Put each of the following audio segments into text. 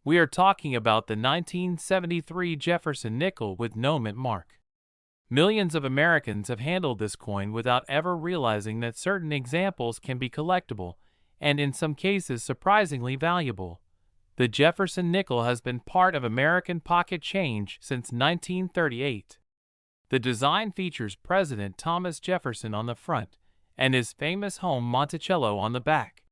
We are talking about the 1973 Jefferson Nickel with no mint mark. Millions of Americans have handled this coin without ever realizing that certain examples can be collectible, and in some cases surprisingly valuable. The Jefferson Nickel has been part of American pocket change since 1938. The design features President Thomas Jefferson on the front and his famous home Monticello on the back.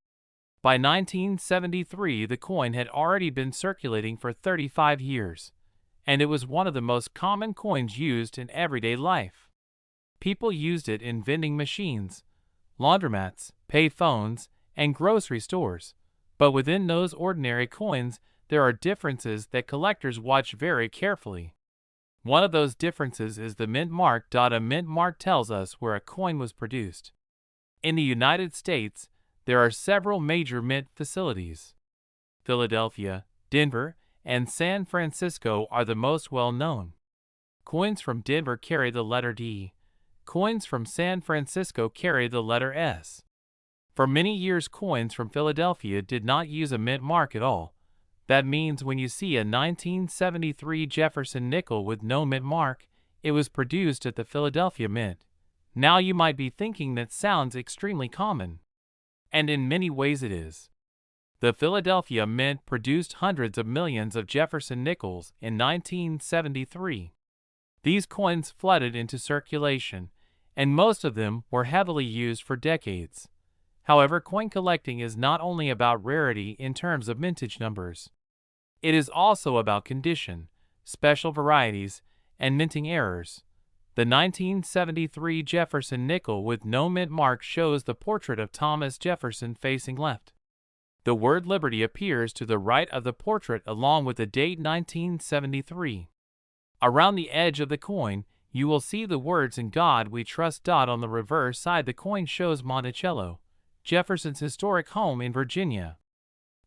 By 1973, the coin had already been circulating for 35 years, and it was one of the most common coins used in everyday life. People used it in vending machines, laundromats, pay phones, and grocery stores, but within those ordinary coins, there are differences that collectors watch very carefully. One of those differences is the mint mark. A mint mark tells us where a coin was produced. In the United States, there are several major mint facilities. Philadelphia, Denver, and San Francisco are the most well-known. Coins from Denver carry the letter D. Coins from San Francisco carry the letter S. For many years, coins from Philadelphia did not use a mint mark at all. That means when you see a 1973 Jefferson Nickel with no mint mark, it was produced at the Philadelphia Mint. Now you might be thinking that sounds extremely common. And in many ways it is. The Philadelphia Mint produced hundreds of millions of Jefferson Nickels in 1973. These coins flooded into circulation, and most of them were heavily used for decades. However, coin collecting is not only about rarity in terms of mintage numbers. It is also about condition, special varieties, and minting errors. The 1973 Jefferson Nickel with no mint mark shows the portrait of Thomas Jefferson facing left. The word Liberty appears to the right of the portrait along with the date 1973. Around the edge of the coin, you will see the words "In God We Trust." On the reverse side, the coin shows Monticello, Jefferson's historic home in Virginia.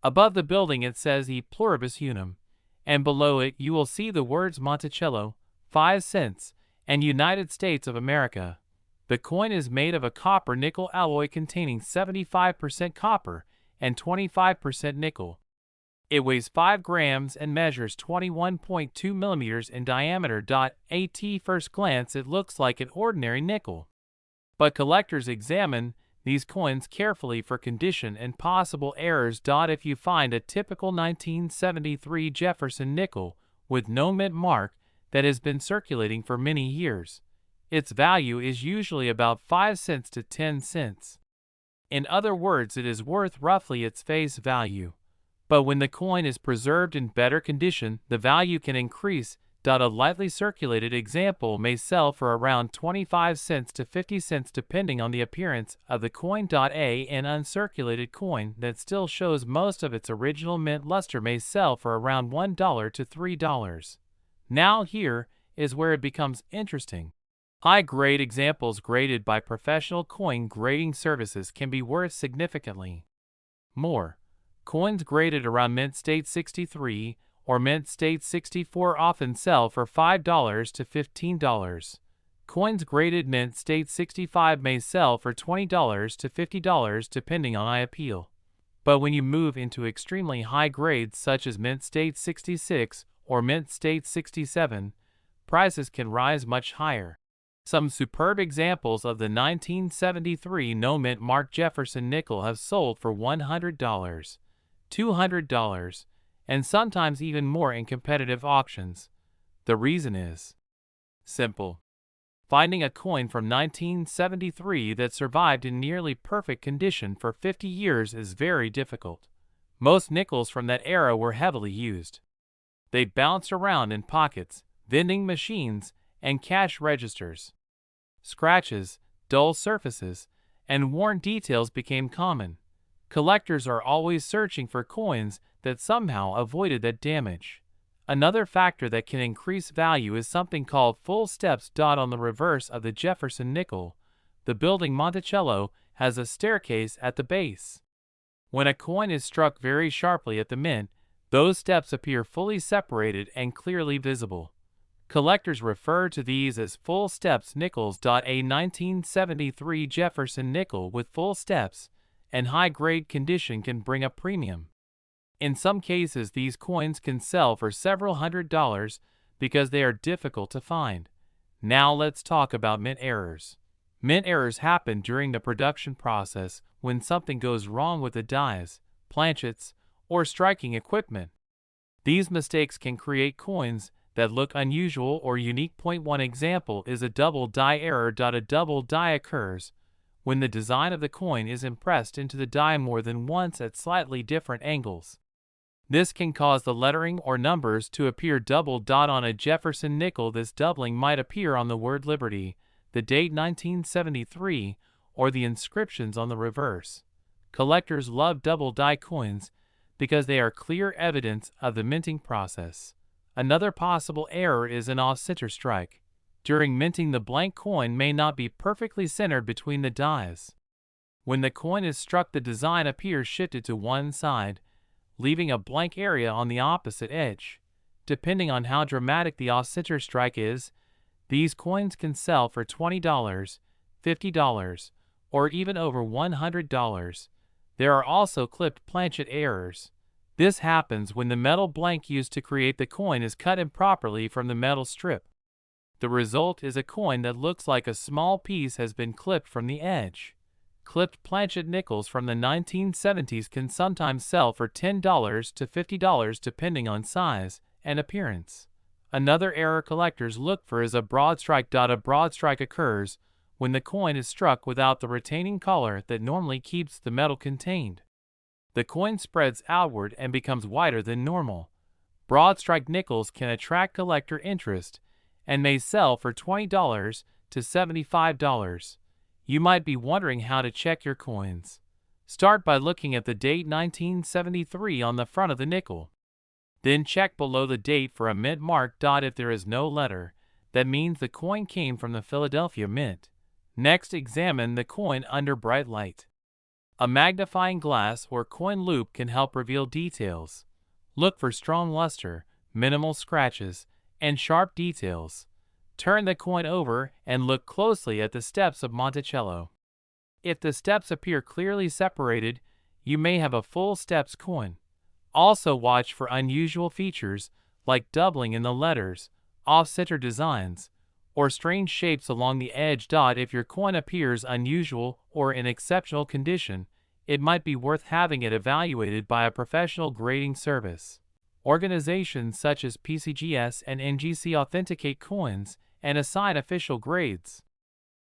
Above the building it says "E Pluribus Unum," and below it you will see the words Monticello, 5 cents, and United States of America. The coin is made of a copper-nickel alloy containing 75% copper and 25% nickel. It weighs 5 grams and measures 21.2 millimeters in diameter. At first glance it looks like an ordinary nickel. But collectors examine these coins carefully for condition and possible errors. If you find a typical 1973 Jefferson Nickel with no mint mark that has been circulating for many years, its value is usually about 5 cents to 10 cents. In other words, it is worth roughly its face value. But when the coin is preserved in better condition, the value can increase. A lightly circulated example may sell for around 25 cents to 50 cents depending on the appearance of the coin. An uncirculated coin that still shows most of its original mint luster may sell for around $1 to $3. Now here is where it becomes interesting. High-grade examples graded by professional coin grading services can be worth significantly more. Coins graded around mint state 63 or mint state 64 often sell for $5 to $15. Coins graded mint state 65 may sell for $20 to $50 depending on appeal. But when you move into extremely high grades such as mint state 66 or mint state 67, prices can rise much higher. Some superb examples of the 1973 no mint mark Jefferson Nickel have sold for $100, $200, and sometimes even more in competitive auctions. The reason is simple. Finding a coin from 1973 that survived in nearly perfect condition for 50 years is very difficult. Most nickels from that era were heavily used. They bounced around in pockets, vending machines, and cash registers. Scratches, dull surfaces, and worn details became common. Collectors are always searching for coins that somehow avoided that damage. Another factor that can increase value is something called full steps. On the reverse of the Jefferson Nickel, the building Monticello has a staircase at the base. When a coin is struck very sharply at the mint, those steps appear fully separated and clearly visible. Collectors refer to these as full steps nickels. A 1973 Jefferson Nickel with full steps and high-grade condition can bring a premium. In some cases, these coins can sell for several $100s because they are difficult to find. Now let's talk about mint errors. Mint errors happen during the production process when something goes wrong with the dies, planchets, or striking equipment. These mistakes can create coins that look unusual or unique. One example is a double die error. A double die occurs when the design of the coin is impressed into the die more than once at slightly different angles. This can cause the lettering or numbers to appear doubled. On a Jefferson nickel, this doubling might appear on the word Liberty, the date 1973, or the inscriptions on the reverse. Collectors love double die coins because they are clear evidence of the minting process. Another possible error is an off-center strike. During minting, the blank coin may not be perfectly centered between the dies. When the coin is struck, the design appears shifted to one side, leaving a blank area on the opposite edge. Depending on how dramatic the off-center strike is, these coins can sell for $20, $50, or even over $100. There are also clipped planchet errors. This happens when the metal blank used to create the coin is cut improperly from the metal strip. The result is a coin that looks like a small piece has been clipped from the edge. Clipped planchet nickels from the 1970s can sometimes sell for $10 to $50 depending on size and appearance. Another error collectors look for is a broad strike. A broad strike occurs when the coin is struck without the retaining collar that normally keeps the metal contained. The coin spreads outward and becomes wider than normal. Broad strike nickels can attract collector interest and may sell for $20 to $75. You might be wondering how to check your coins. Start by looking at the date 1973 on the front of the nickel. Then check below the date for a mint mark. If there is no letter, that means the coin came from the Philadelphia Mint. Next, examine the coin under bright light. A magnifying glass or coin loupe can help reveal details. Look for strong luster, minimal scratches, and sharp details. Turn the coin over and look closely at the steps of Monticello. If the steps appear clearly separated, you may have a full steps coin. Also watch for unusual features like doubling in the letters, off-center designs, or strange shapes along the edge. If your coin appears unusual or in exceptional condition, it might be worth having it evaluated by a professional grading service. Organizations such as PCGS and NGC authenticate coins and assign official grades.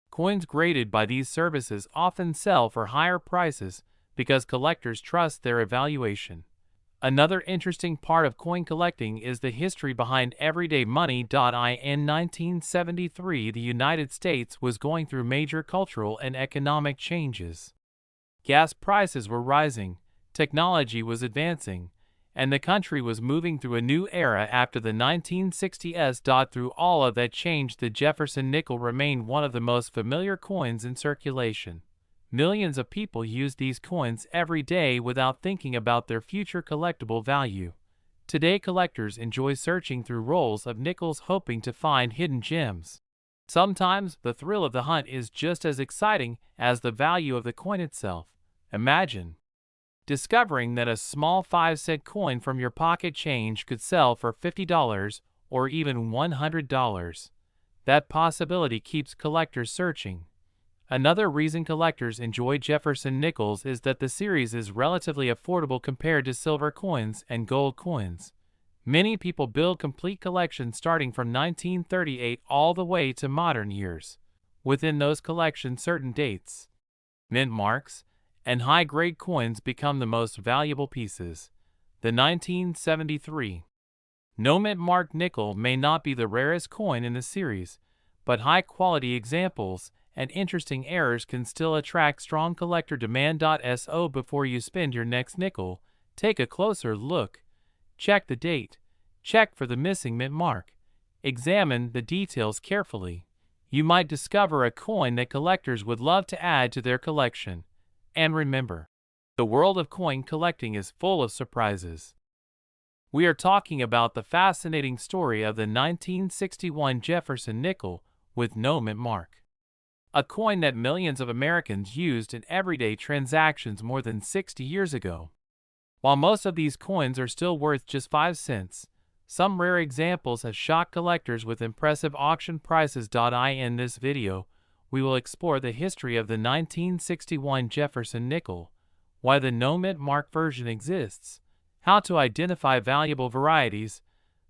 Coins graded by these services often sell for higher prices because collectors trust their evaluation. Another interesting part of coin collecting is the history behind everyday money. In 1973, the United States was going through major cultural and economic changes. Gas prices were rising, technology was advancing, and the country was moving through a new era after the 1960s. Through all of that change, the Jefferson nickel remained one of the most familiar coins in circulation. Millions of people use these coins every day without thinking about their future collectible value. Today, collectors enjoy searching through rolls of nickels hoping to find hidden gems. Sometimes, the thrill of the hunt is just as exciting as the value of the coin itself. Imagine discovering that a small 5-cent coin from your pocket change could sell for $50 or even $100. That possibility keeps collectors searching. Another reason collectors enjoy Jefferson nickels is that the series is relatively affordable compared to silver coins and gold coins. Many people build complete collections starting from 1938 all the way to modern years. Within those collections, certain dates, mint marks, and high-grade coins become the most valuable pieces. The 1973 no mint marked nickel may not be the rarest coin in the series, but high-quality examples and interesting errors can still attract strong collector demand. So before you spend your next nickel, take a closer look. Check the date. Check for the missing mint mark. Examine the details carefully. You might discover a coin that collectors would love to add to their collection. And remember, the world of coin collecting is full of surprises. We are talking about the fascinating story of the 1961 Jefferson nickel with no mint mark. A coin that millions of Americans used in everyday transactions more than 60 years ago. While most of these coins are still worth just 5 cents, some rare examples have shocked collectors with impressive auction prices. In this video, we will explore the history of the 1961 Jefferson Nickel, why the no-mint mark version exists, how to identify valuable varieties,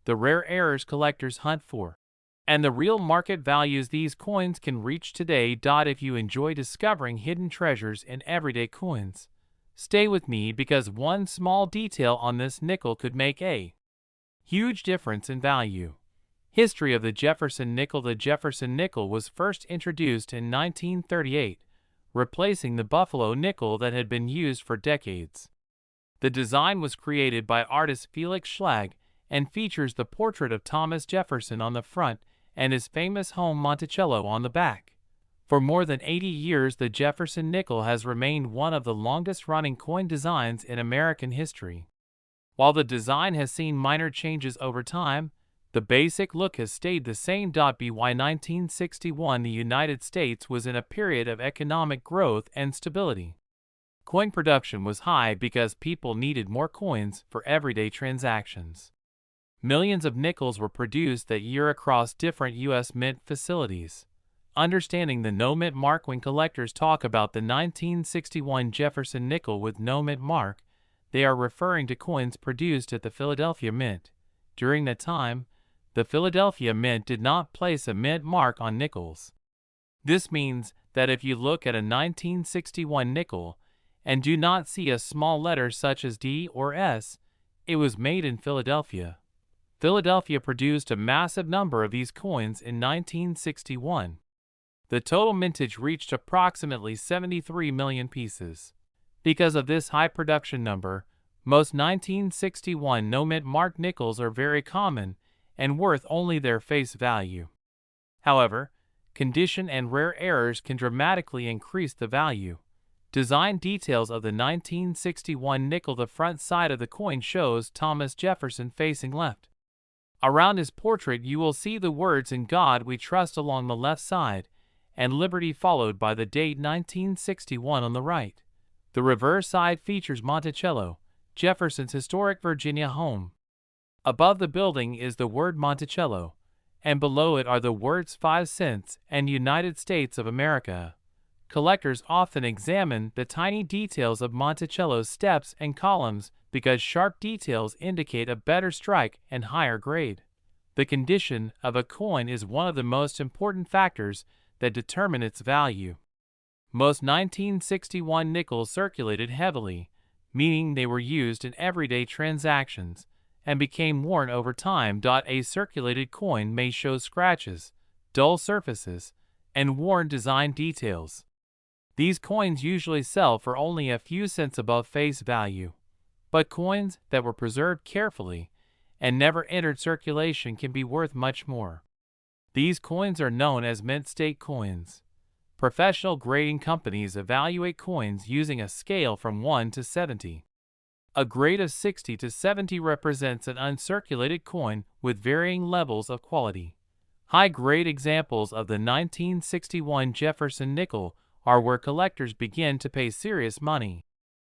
the rare errors collectors hunt for, and the real market values these coins can reach today. If you enjoy discovering hidden treasures in everyday coins, stay with me because one small detail on this nickel could make a huge difference in value. History of the Jefferson Nickel. The Jefferson Nickel was first introduced in 1938, replacing the Buffalo nickel that had been used for decades. The design was created by artist Felix Schlag and features the portrait of Thomas Jefferson on the front and his famous home Monticello on the back. For more than 80 years, the Jefferson Nickel has remained one of the longest-running coin designs in American history. While the design has seen minor changes over time, the basic look has stayed the same. By 1961, the United States was in a period of economic growth and stability. Coin production was high because people needed more coins for everyday transactions. Millions of nickels were produced that year across different U.S. mint facilities. Understanding the no-mint mark. When collectors talk about the 1961 Jefferson Nickel with no-mint mark, they are referring to coins produced at the Philadelphia Mint. During that time, the Philadelphia Mint did not place a mint mark on nickels. This means that if you look at a 1961 nickel and do not see a small letter such as D or S, it was made in Philadelphia. Philadelphia produced a massive number of these coins in 1961. The total mintage reached approximately 73 million pieces. Because of this high production number, most 1961 no-mint mark nickels are very common and worth only their face value. However, condition and rare errors can dramatically increase the value. Design details of the 1961 nickel. The front side of the coin shows Thomas Jefferson facing left. Around his portrait you will see the words "In God We Trust" along the left side, and "Liberty" followed by the date 1961 on the right. The reverse side features Monticello, Jefferson's historic Virginia home. Above the building is the word Monticello, and below it are the words 5 cents and United States of America. Collectors often examine the tiny details of Monticello's steps and columns because sharp details indicate a better strike and higher grade. The condition of a coin is one of the most important factors that determine its value. Most 1961 nickels circulated heavily, meaning they were used in everyday transactions, and became worn over time. A circulated coin may show scratches, dull surfaces, and worn design details. These coins usually sell for only a few cents above face value, but coins that were preserved carefully and never entered circulation can be worth much more. These coins are known as mint state coins. Professional grading companies evaluate coins using a scale from 1 to 70. A grade of 60 to 70 represents an uncirculated coin with varying levels of quality. High-grade examples of the 1961 Jefferson Nickel are where collectors begin to pay serious money.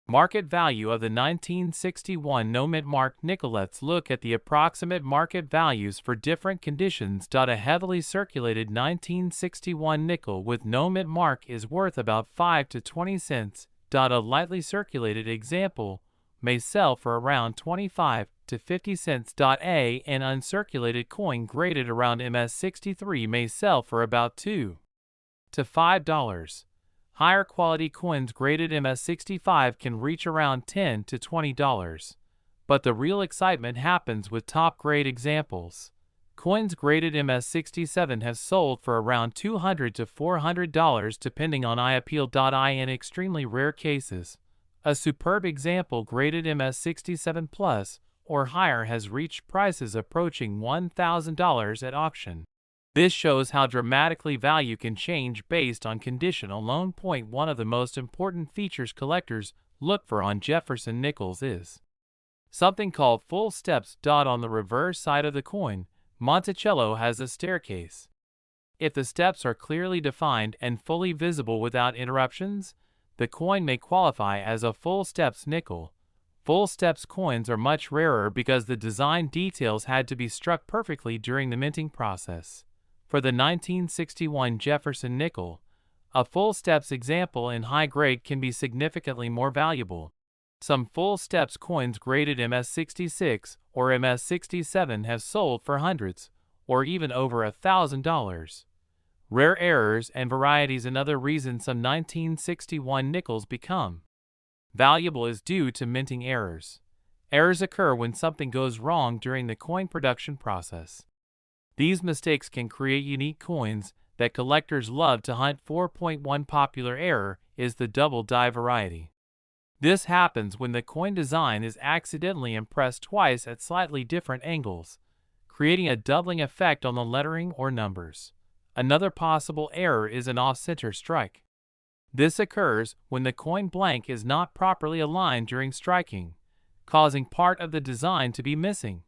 Market value of the 1961 no-mint mark nickel. Let's look at the approximate market values for different conditions. A heavily circulated 1961 nickel with no-mint mark is worth about 5 to 20 cents. A lightly circulated example may sell for around 25 to 50 cents. An uncirculated coin graded around MS63 may sell for about $2 to $5. Higher quality coins graded MS65 can reach around $10 to $20. But the real excitement happens with top-grade examples. Coins graded MS67 have sold for around $200 to $400 depending on appeal. In extremely rare cases, a superb example graded MS67 Plus or higher has reached prices approaching $1,000 at auction. This shows how dramatically value can change based on condition alone. One of the most important features collectors look for on Jefferson nickels is something called full steps. On the reverse side of the coin, Monticello has a staircase. If the steps are clearly defined and fully visible without interruptions, the coin may qualify as a full steps nickel. Full steps coins are much rarer because the design details had to be struck perfectly during the minting process. For the 1961 Jefferson Nickel, a full steps example in high grade can be significantly more valuable. Some full steps coins graded MS-66 or MS-67 have sold for hundreds, or even over $1,000. Rare errors and varieties. Another reason some 1961 nickels become valuable is due to minting errors. Errors occur when something goes wrong during the coin production process. These mistakes can create unique coins that collectors love to hunt for. One popular error is the double die variety. This happens when the coin design is accidentally impressed twice at slightly different angles, creating a doubling effect on the lettering or numbers. Another possible error is an off-center strike. This occurs when the coin blank is not properly aligned during striking, causing part of the design to be missing.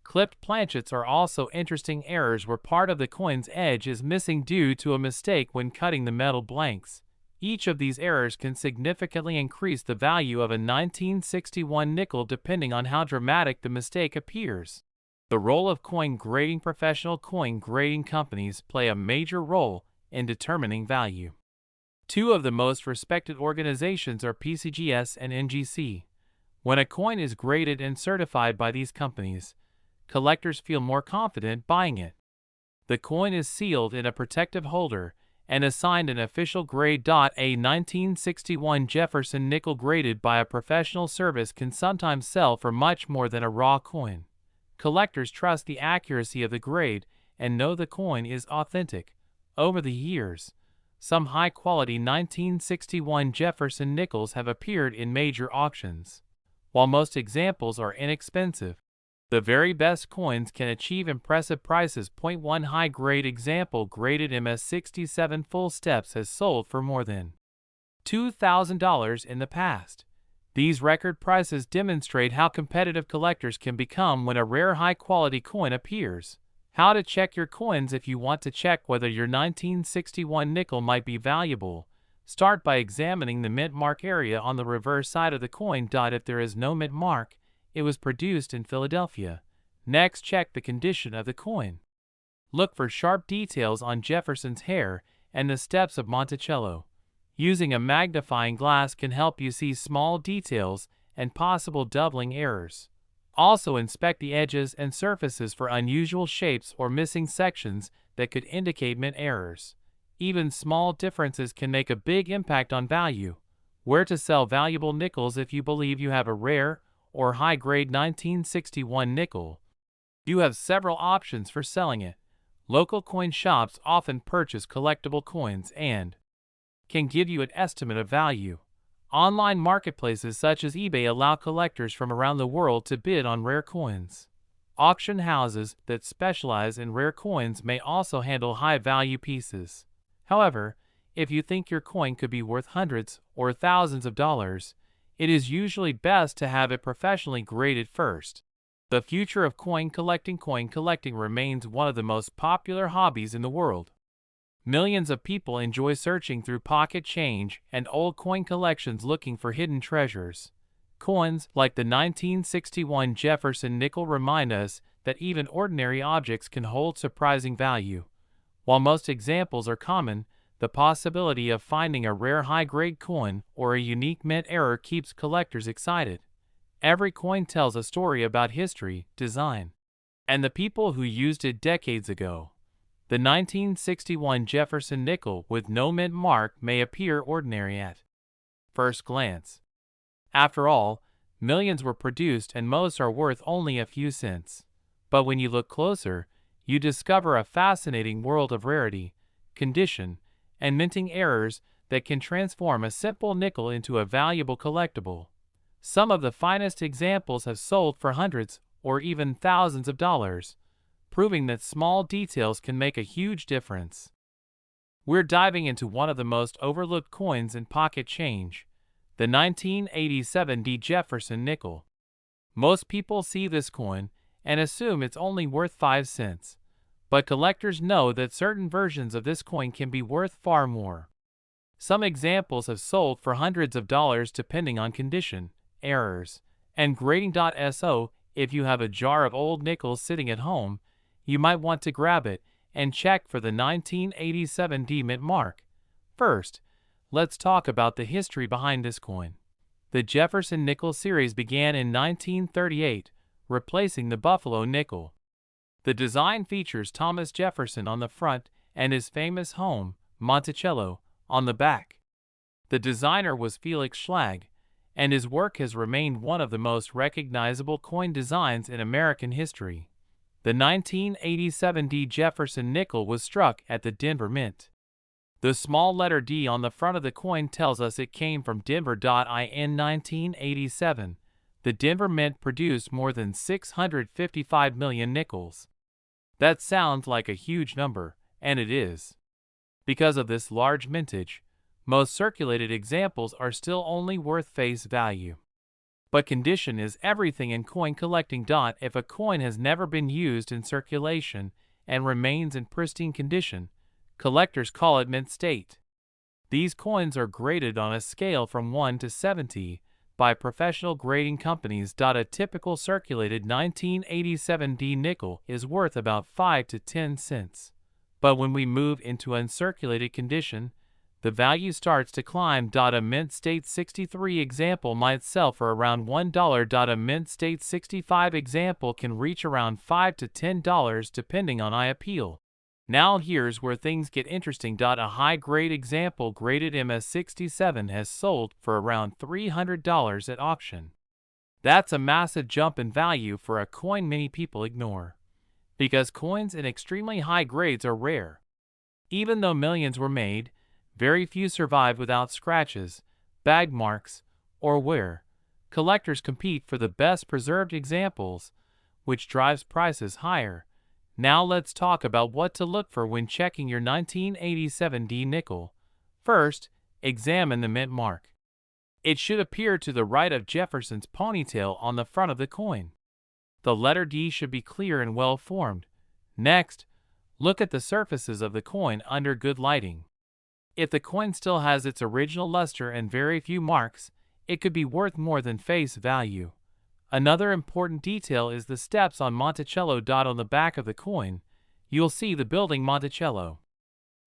Clipped planchets are also interesting errors where part of the coin's edge is missing due to a mistake when cutting the metal blanks. Each of these errors can significantly increase the value of a 1961 nickel depending on how dramatic the mistake appears. The role of coin grading. Professional coin grading companies play a major role in determining value. Two of the most respected organizations are PCGS and NGC. When a coin is graded and certified by these companies, collectors feel more confident buying it. The coin is sealed in a protective holder and assigned an official grade. A 1961 Jefferson nickel graded by a professional service can sometimes sell for much more than a raw coin. Collectors trust the accuracy of the grade and know the coin is authentic. Over the years, some high-quality 1961 Jefferson nickels have appeared in major auctions. While most examples are inexpensive, the very best coins can achieve impressive prices. One high-grade example graded MS-67 full steps has sold for more than $2,000 in the past. These record prices demonstrate how competitive collectors can become when a rare high-quality coin appears. How to check your coins. If you want to check whether your 1961 nickel might be valuable, start by examining the mint mark area on the reverse side of the coin. If there is no mint mark, it was produced in Philadelphia. Next, check the condition of the coin. Look for sharp details on Jefferson's hair and the steps of Monticello. Using a magnifying glass can help you see small details and possible doubling errors. Also inspect the edges and surfaces for unusual shapes or missing sections that could indicate mint errors. Even small differences can make a big impact on value. Where to sell valuable nickels. If you believe you have a rare or high-grade 1961 nickel, you have several options for selling it. Local coin shops often purchase collectible coins and can give you an estimate of value. Online marketplaces such as eBay allow collectors from around the world to bid on rare coins. Auction houses that specialize in rare coins may also handle high-value pieces. However, if you think your coin could be worth hundreds or thousands of dollars, it is usually best to have it professionally graded first. The future of coin collecting remains one of the most popular hobbies in the world. Millions of people enjoy searching through pocket change and old coin collections looking for hidden treasures. Coins like the 1961 Jefferson nickel remind us that even ordinary objects can hold surprising value. While most examples are common, the possibility of finding a rare high-grade coin or a unique mint error keeps collectors excited. Every coin tells a story about history, design, and the people who used it decades ago. The 1961 Jefferson nickel with no mint mark may appear ordinary at first glance. After all, millions were produced and most are worth only a few cents. But when you look closer, you discover a fascinating world of rarity, condition, and minting errors that can transform a simple nickel into a valuable collectible. Some of the finest examples have sold for hundreds or even thousands of dollars, proving that small details can make a huge difference. We're diving into one of the most overlooked coins in pocket change, the 1987 Jefferson nickel. Most people see this coin and assume it's only worth 5 cents, but collectors know that certain versions of this coin can be worth far more. Some examples have sold for hundreds of dollars depending on condition, errors, And grading.so, if you have a jar of old nickels sitting at home, you might want to grab it and check for the 1987 D mint mark. First, let's talk about the history behind this coin. The Jefferson Nickel series began in 1938, replacing the Buffalo nickel. The design features Thomas Jefferson on the front and his famous home, Monticello, on the back. The designer was Felix Schlag, and his work has remained one of the most recognizable coin designs in American history. The 1987 D Jefferson nickel was struck at the Denver Mint. The small letter D on the front of the coin tells us it came from Denver. In 1987, the Denver Mint produced more than 655 million nickels. That sounds like a huge number, and it is. Because of this large mintage, most circulated examples are still only worth face value. But condition is everything in coin collecting. If a coin has never been used in circulation and remains in pristine condition, collectors call it mint state. These coins are graded on a scale from 1 to 70 by professional grading companies. A typical circulated 1987 D nickel is worth about 5 to 10 cents. But when we move into uncirculated condition, the value starts to climb. A mint state 63 example might sell for around $1. A mint state 65 example can reach around $5 to $10 depending on eye appeal. Now here's where things get interesting. A high-grade example graded MS67 has sold for around $300 at auction. That's a massive jump in value for a coin many people ignore, because coins in extremely high grades are rare. Even though millions were made, very few survived without scratches, bag marks, or wear. Collectors compete for the best preserved examples, which drives prices higher. Now let's talk about what to look for when checking your 1987 D nickel. First, examine the mint mark. It should appear to the right of Jefferson's ponytail on the front of the coin. The letter D should be clear and well formed. Next, look at the surfaces of the coin under good lighting. If the coin still has its original luster and very few marks, it could be worth more than face value. Another important detail is the steps on Monticello. On the back of the coin, you'll see the building Monticello.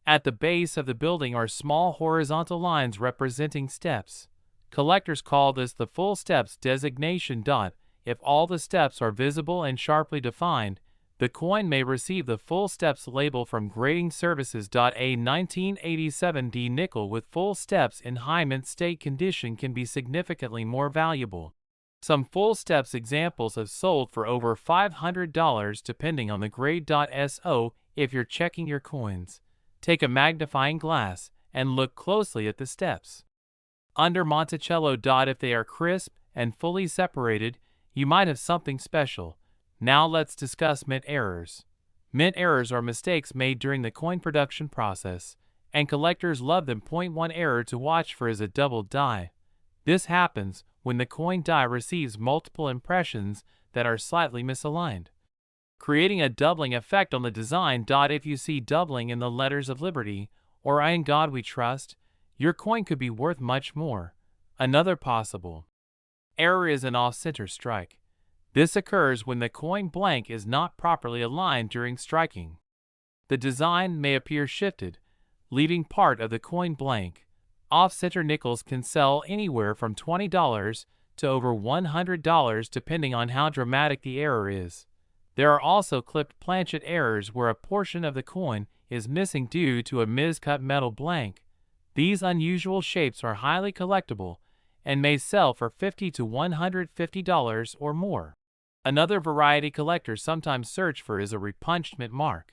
At the base of the building are small horizontal lines representing steps. Collectors call this the full steps designation. If all the steps are visible and sharply defined, the coin may receive the full steps label from grading services. A 1987 D nickel with full steps in high mint state condition can be significantly more valuable. Some full steps examples have sold for over $500 depending on the grade. So, if you're checking your coins, take a magnifying glass and look closely at the steps. Under Monticello. If they are crisp and fully separated, you might have something special. Now let's discuss mint errors. Mint errors are mistakes made during the coin production process, and collectors love them. One error to watch for is a double die. This happens when the coin die receives multiple impressions that are slightly misaligned, creating a doubling effect on the design. If you see doubling in the letters of Liberty or I in God We Trust, your coin could be worth much more. Another possible error is an off-center strike. This occurs when the coin blank is not properly aligned during striking. The design may appear shifted, leaving part of the coin blank. Off-center nickels can sell anywhere from $20 to over $100 depending on how dramatic the error is. There are also clipped planchet errors where a portion of the coin is missing due to a miscut metal blank. These unusual shapes are highly collectible and may sell for $50 to $150 or more. Another variety collectors sometimes search for is a repunched mint mark.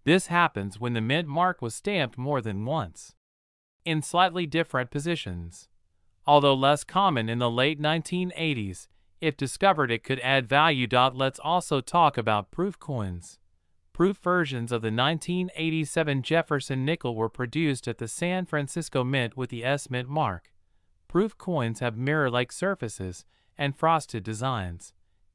This happens when the mint mark was stamped more than once, in slightly different positions. Although less common in the late 1980s, if discovered it could add value. Let's also talk about proof coins. Proof versions of the 1987 Jefferson Nickel were produced at the San Francisco Mint with the S Mint mark. Proof coins have mirror-like surfaces and frosted designs.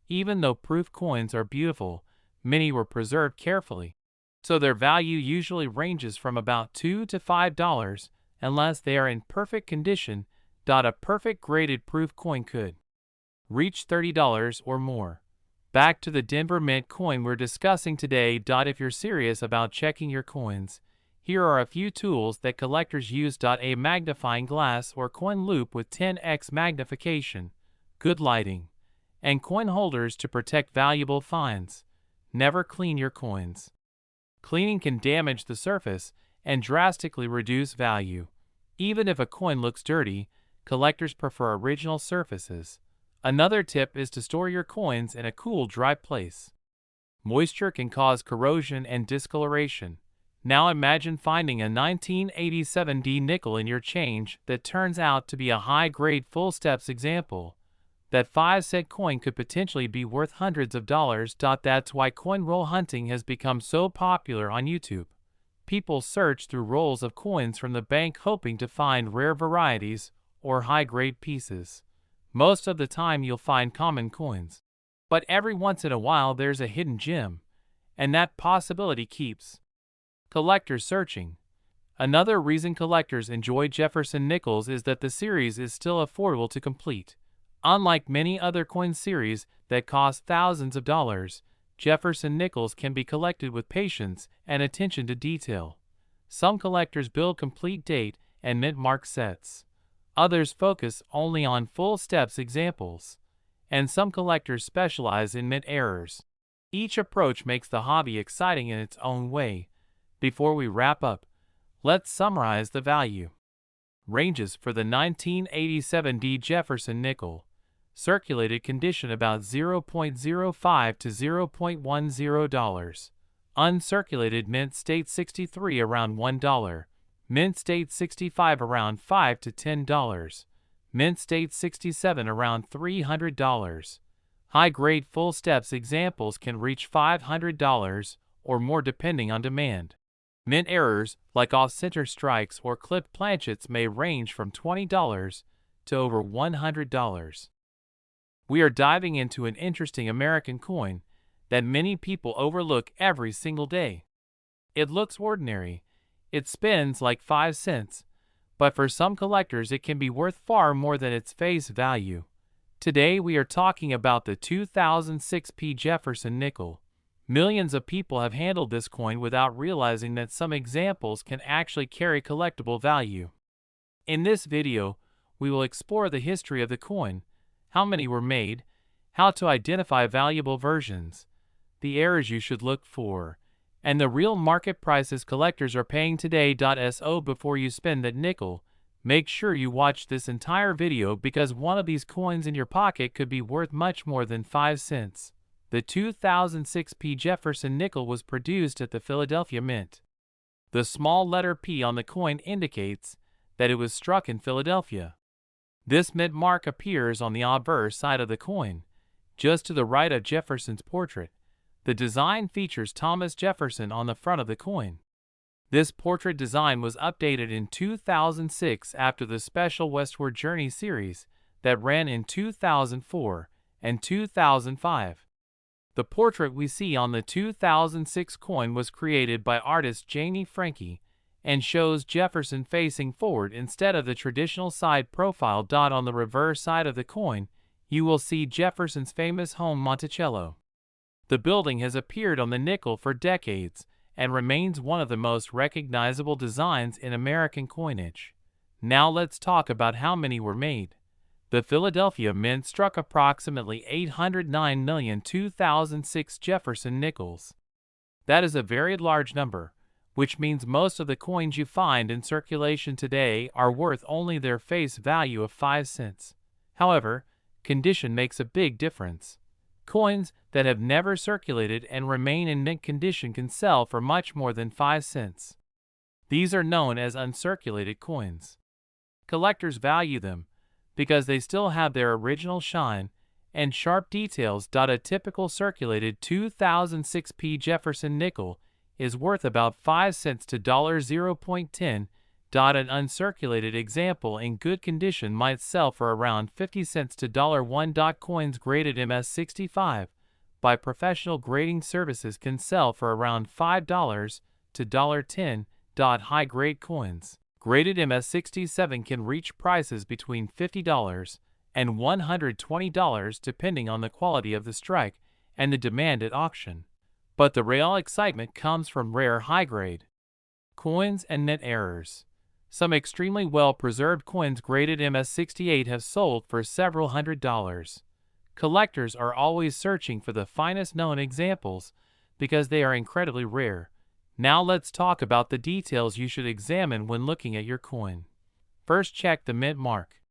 Even though proof coins are beautiful, many were preserved carefully, so their value usually ranges from about $2 to $5 unless they are in perfect condition. A perfect graded proof coin could reach $30 or more. Back to the Denver Mint coin we're discussing today. If you're serious about checking your coins, here are a few tools that collectors use. A magnifying glass or coin loop with 10x magnification, good lighting, and coin holders to protect valuable finds. Never clean your coins. Cleaning can damage the surface and drastically reduce value. Even if a coin looks dirty, collectors prefer original surfaces. Another tip is to store your coins in a cool, dry place. Moisture can cause corrosion and discoloration. Now imagine finding a 1987 nickel in your change that turns out to be a high-grade full steps example. That 5-cent coin could potentially be worth hundreds of dollars. That's why coin roll hunting has become so popular on YouTube. People search through rolls of coins from the bank hoping to find rare varieties or high-grade pieces. Most of the time you'll find common coins, but every once in a while there's a hidden gem, and that possibility keeps collectors searching. Another reason collectors enjoy Jefferson Nickels is that the series is still affordable to complete. Unlike many other coin series that cost thousands of dollars, Jefferson Nickels can be collected with patience and attention to detail. Some collectors build complete date and mint mark sets. Others focus only on full steps examples. And some collectors specialize in mint errors. Each approach makes the hobby exciting in its own way. Before we wrap up, let's summarize the value ranges for the 1987 Jefferson Nickel. Circulated condition about $0.05 to $0.10. Uncirculated mint state 63 around $1. Mint state 65 around $5 to $10. Mint state 67 around $300. High-grade full steps examples can reach $500 or more depending on demand. Mint errors like off-center strikes or clipped planchets may range from $20 to over $100. We are diving into an interesting American coin that many people overlook every single day. It looks ordinary. It spins like 5 cents, but for some collectors it can be worth far more than its face value. Today we are talking about the 2006 Jefferson Nickel. Millions of people have handled this coin without realizing that some examples can actually carry collectible value. In this video, we will explore the history of the coin, how many were made, how to identify valuable versions, the errors you should look for, and the real market prices collectors are paying today. So before you spend that nickel, make sure you watch this entire video because one of these coins in your pocket could be worth much more than 5 cents. The 2006 Jefferson Nickel was produced at the Philadelphia Mint. The small letter P on the coin indicates that it was struck in Philadelphia. This mint mark appears on the obverse side of the coin, just to the right of Jefferson's portrait. The design features Thomas Jefferson on the front of the coin. This portrait design was updated in 2006 after the special Westward Journey series that ran in 2004 and 2005. The portrait we see on the 2006 coin was created by artist Janie Frankie and shows Jefferson facing forward instead of the traditional side profile. On the reverse side of the coin, you will see Jefferson's famous home Monticello. The building has appeared on the nickel for decades and remains one of the most recognizable designs in American coinage. Now let's talk about how many were made. The Philadelphia Mint struck approximately 809 million 2006 Jefferson nickels. That is a very large number, which means most of the coins you find in circulation today are worth only their face value of 5 cents. However, condition makes a big difference. Coins that have never circulated and remain in mint condition can sell for much more than 5 cents. These are known as uncirculated coins. Collectors value them because they still have their original shine and sharp details. A typical circulated 2006 Jefferson nickel is worth about 5 cents to $0.10. An uncirculated example in good condition might sell for around 50 cents to $1. Coins graded MS65 by professional grading services can sell for around $5 to $10. High-grade coins graded MS67 can reach prices between $50 and $120 depending on the quality of the strike and the demand at auction. But the real excitement comes from rare high-grade coins and mint errors. Some extremely well-preserved coins graded MS-68 have sold for several $100s. Collectors are always searching for the finest known examples because they are incredibly rare. Now let's talk about the details you should examine when looking at your coin. First, check the mint mark.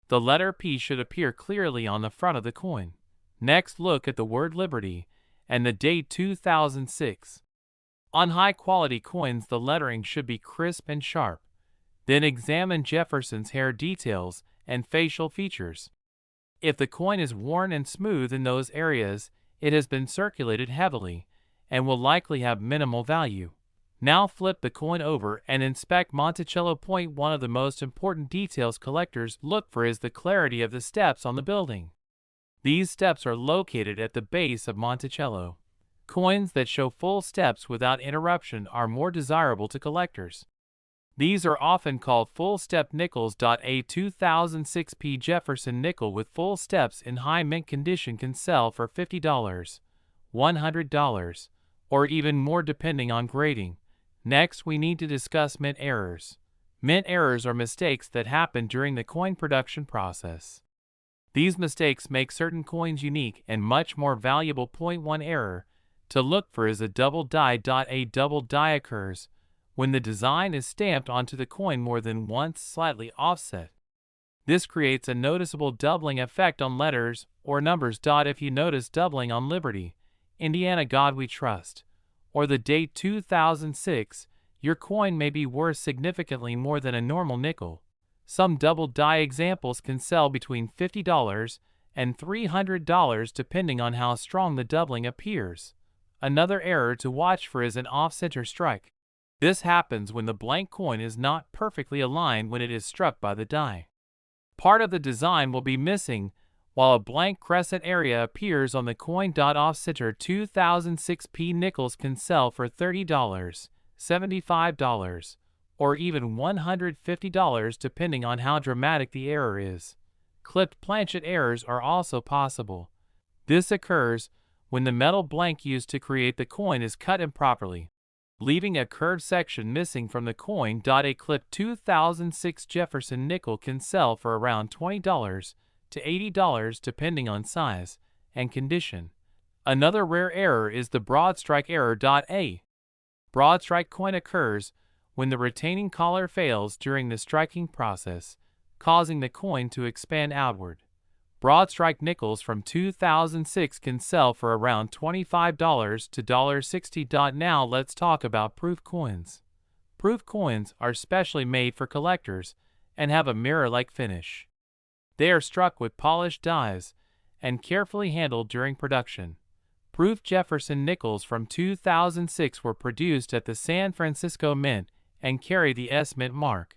The letter P should appear clearly on the front of the coin. Next, look at the word Liberty and the date 2006. On high-quality coins, the lettering should be crisp and sharp. Then examine Jefferson's hair details and facial features. If the coin is worn and smooth in those areas, it has been circulated heavily and will likely have minimal value. Now flip the coin over and inspect Monticello point. One of the most important details collectors look for is the clarity of the steps on the building. These steps are located at the base of Monticello. Coins that show full steps without interruption are more desirable to collectors. These are often called full-step nickels. A 2006 P Jefferson nickel with full steps in high mint condition can sell for $50, $100, or even more depending on grading. Next, we need to discuss mint errors. Mint errors are mistakes that happen during the coin production process. These mistakes make certain coins unique and much more valuable. Point 1 error to look for is a double die. A double die occurs when the design is stamped onto the coin more than once, slightly offset. This creates a noticeable doubling effect on letters or numbers. If you notice doubling on Liberty, Indiana God We Trust, or the date 2006, your coin may be worth significantly more than a normal nickel. Some double die examples can sell between $50 and $300 depending on how strong the doubling appears. Another error to watch for is an off-center strike. This happens when the blank coin is not perfectly aligned when it is struck by the die. Part of the design will be missing, while a blank crescent area appears on the coin. Off-center 2006 P nickels can sell for $30, $75, or even $150 depending on how dramatic the error is. Clipped planchet errors are also possible. This occurs when the metal blank used to create the coin is cut improperly, leaving a curved section missing from the coin. A clipped 2006 Jefferson nickel can sell for around $20 to $80 depending on size and condition. Another rare error is the broad strike error. A broad strike coin occurs when the retaining collar fails during the striking process, causing the coin to expand outward. Broad strike nickels from 2006 can sell for around $25 to $60. Now let's talk about proof coins. Proof coins are specially made for collectors and have a mirror-like finish. They are struck with polished dies and carefully handled during production. Proof Jefferson nickels from 2006 were produced at the San Francisco Mint and carry the S Mint mark.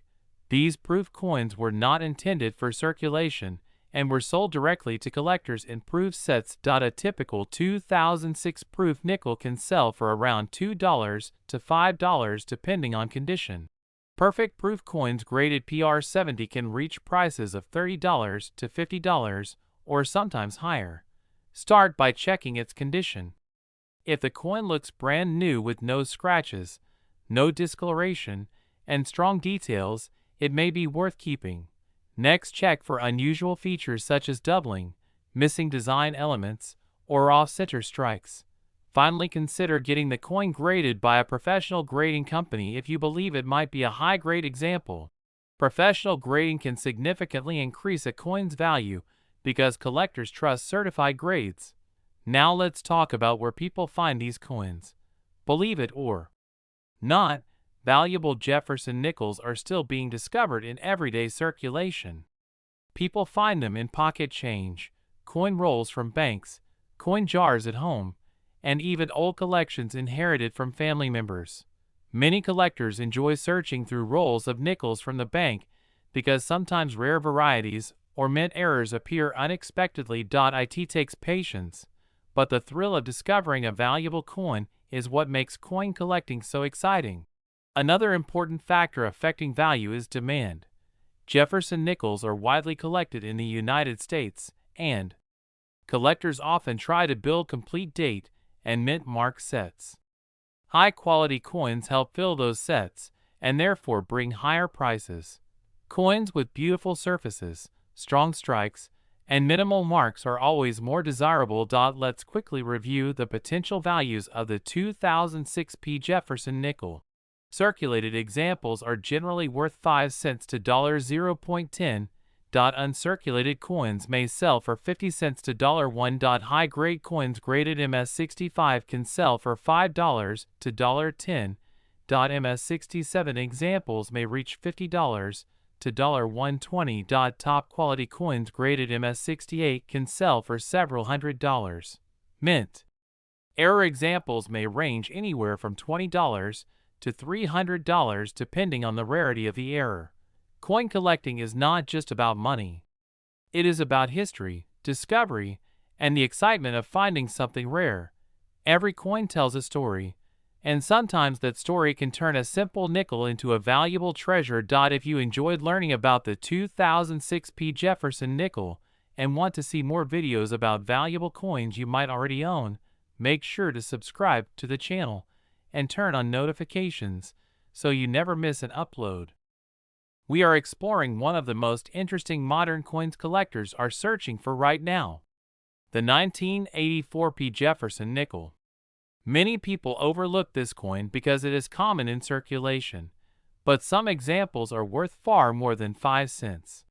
These proof coins were not intended for circulation and were sold directly to collectors in proof sets. A typical 2006 proof nickel can sell for around $2 to $5 depending on condition. Perfect proof coins graded PR70 can reach prices of $30 to $50 or sometimes higher. Start by checking its condition. If the coin looks brand new with no scratches, no discoloration, and strong details, it may be worth keeping. Next, check for unusual features such as doubling, missing design elements, or off-center strikes. Finally, consider getting the coin graded by a professional grading company if you believe it might be a high-grade example. Professional grading can significantly increase a coin's value because collectors trust certified grades. Now let's talk about where people find these coins. Believe it or not, valuable Jefferson nickels are still being discovered in everyday circulation. People find them in pocket change, coin rolls from banks, coin jars at home, and even old collections inherited from family members. Many collectors enjoy searching through rolls of nickels from the bank because sometimes rare varieties or mint errors appear unexpectedly. It takes patience, but the thrill of discovering a valuable coin is what makes coin collecting so exciting. Another important factor affecting value is demand. Jefferson nickels are widely collected in the United States, and collectors often try to build complete date and mint mark sets. High-quality coins help fill those sets, and therefore bring higher prices. Coins with beautiful surfaces, strong strikes, and minimal marks are always more desirable. Let's quickly review the potential values of the 2006 Jefferson nickel. Circulated examples are generally worth 5 cents to $0.10. Uncirculated coins may sell for 50 cents to $1. High-grade coins graded MS65 can sell for $5 to $10. MS67 examples may reach $50 to $120. Top-quality coins graded MS68 can sell for several $100s. Mint error examples may range anywhere from $20 to $300 depending on the rarity of the error. Coin collecting is not just about money. It is about history, discovery, and the excitement of finding something rare. Every coin tells a story, and sometimes that story can turn a simple nickel into a valuable treasure. If you enjoyed learning about the 2006 Jefferson nickel and want to see more videos about valuable coins you might already own, make sure to subscribe to the channel and turn on notifications so you never miss an upload. We are exploring one of the most interesting modern coins collectors are searching for right now: the 1984 Jefferson nickel. Many people overlook this coin because it is common in circulation, but some examples are worth far more than 5 cents.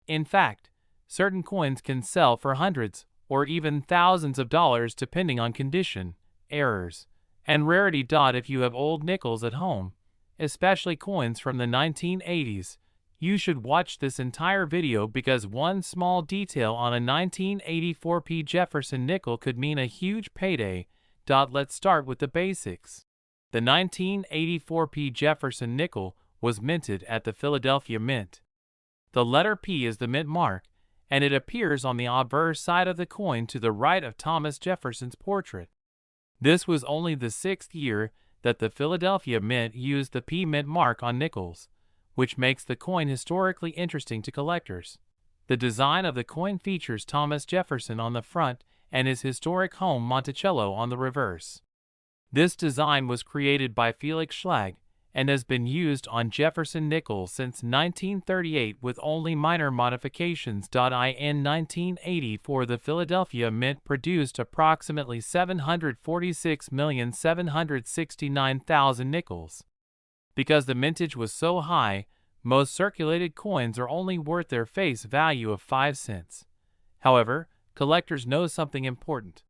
In fact, certain coins can sell for hundreds or even thousands of dollars depending on condition, errors, and rarity. If you have old nickels at home, especially coins from the 1980s, you should watch this entire video because one small detail on a 1984 Jefferson nickel could mean a huge payday. Let's start with the basics. The 1984 Jefferson nickel was minted at the Philadelphia Mint. The letter P is the mint mark, and it appears on the obverse side of the coin to the right of Thomas Jefferson's portrait. This was only the 6th year that the Philadelphia Mint used the P mint mark on nickels, which makes the coin historically interesting to collectors. The design of the coin features Thomas Jefferson on the front and his historic home Monticello on the reverse. This design was created by Felix Schlag and has been used on Jefferson nickels since 1938 with only minor modifications. In 1984, the Philadelphia Mint produced approximately 746,769,000 nickels. Because the mintage was so high, most circulated coins are only worth their face value of 5 cents. However, collectors know something important.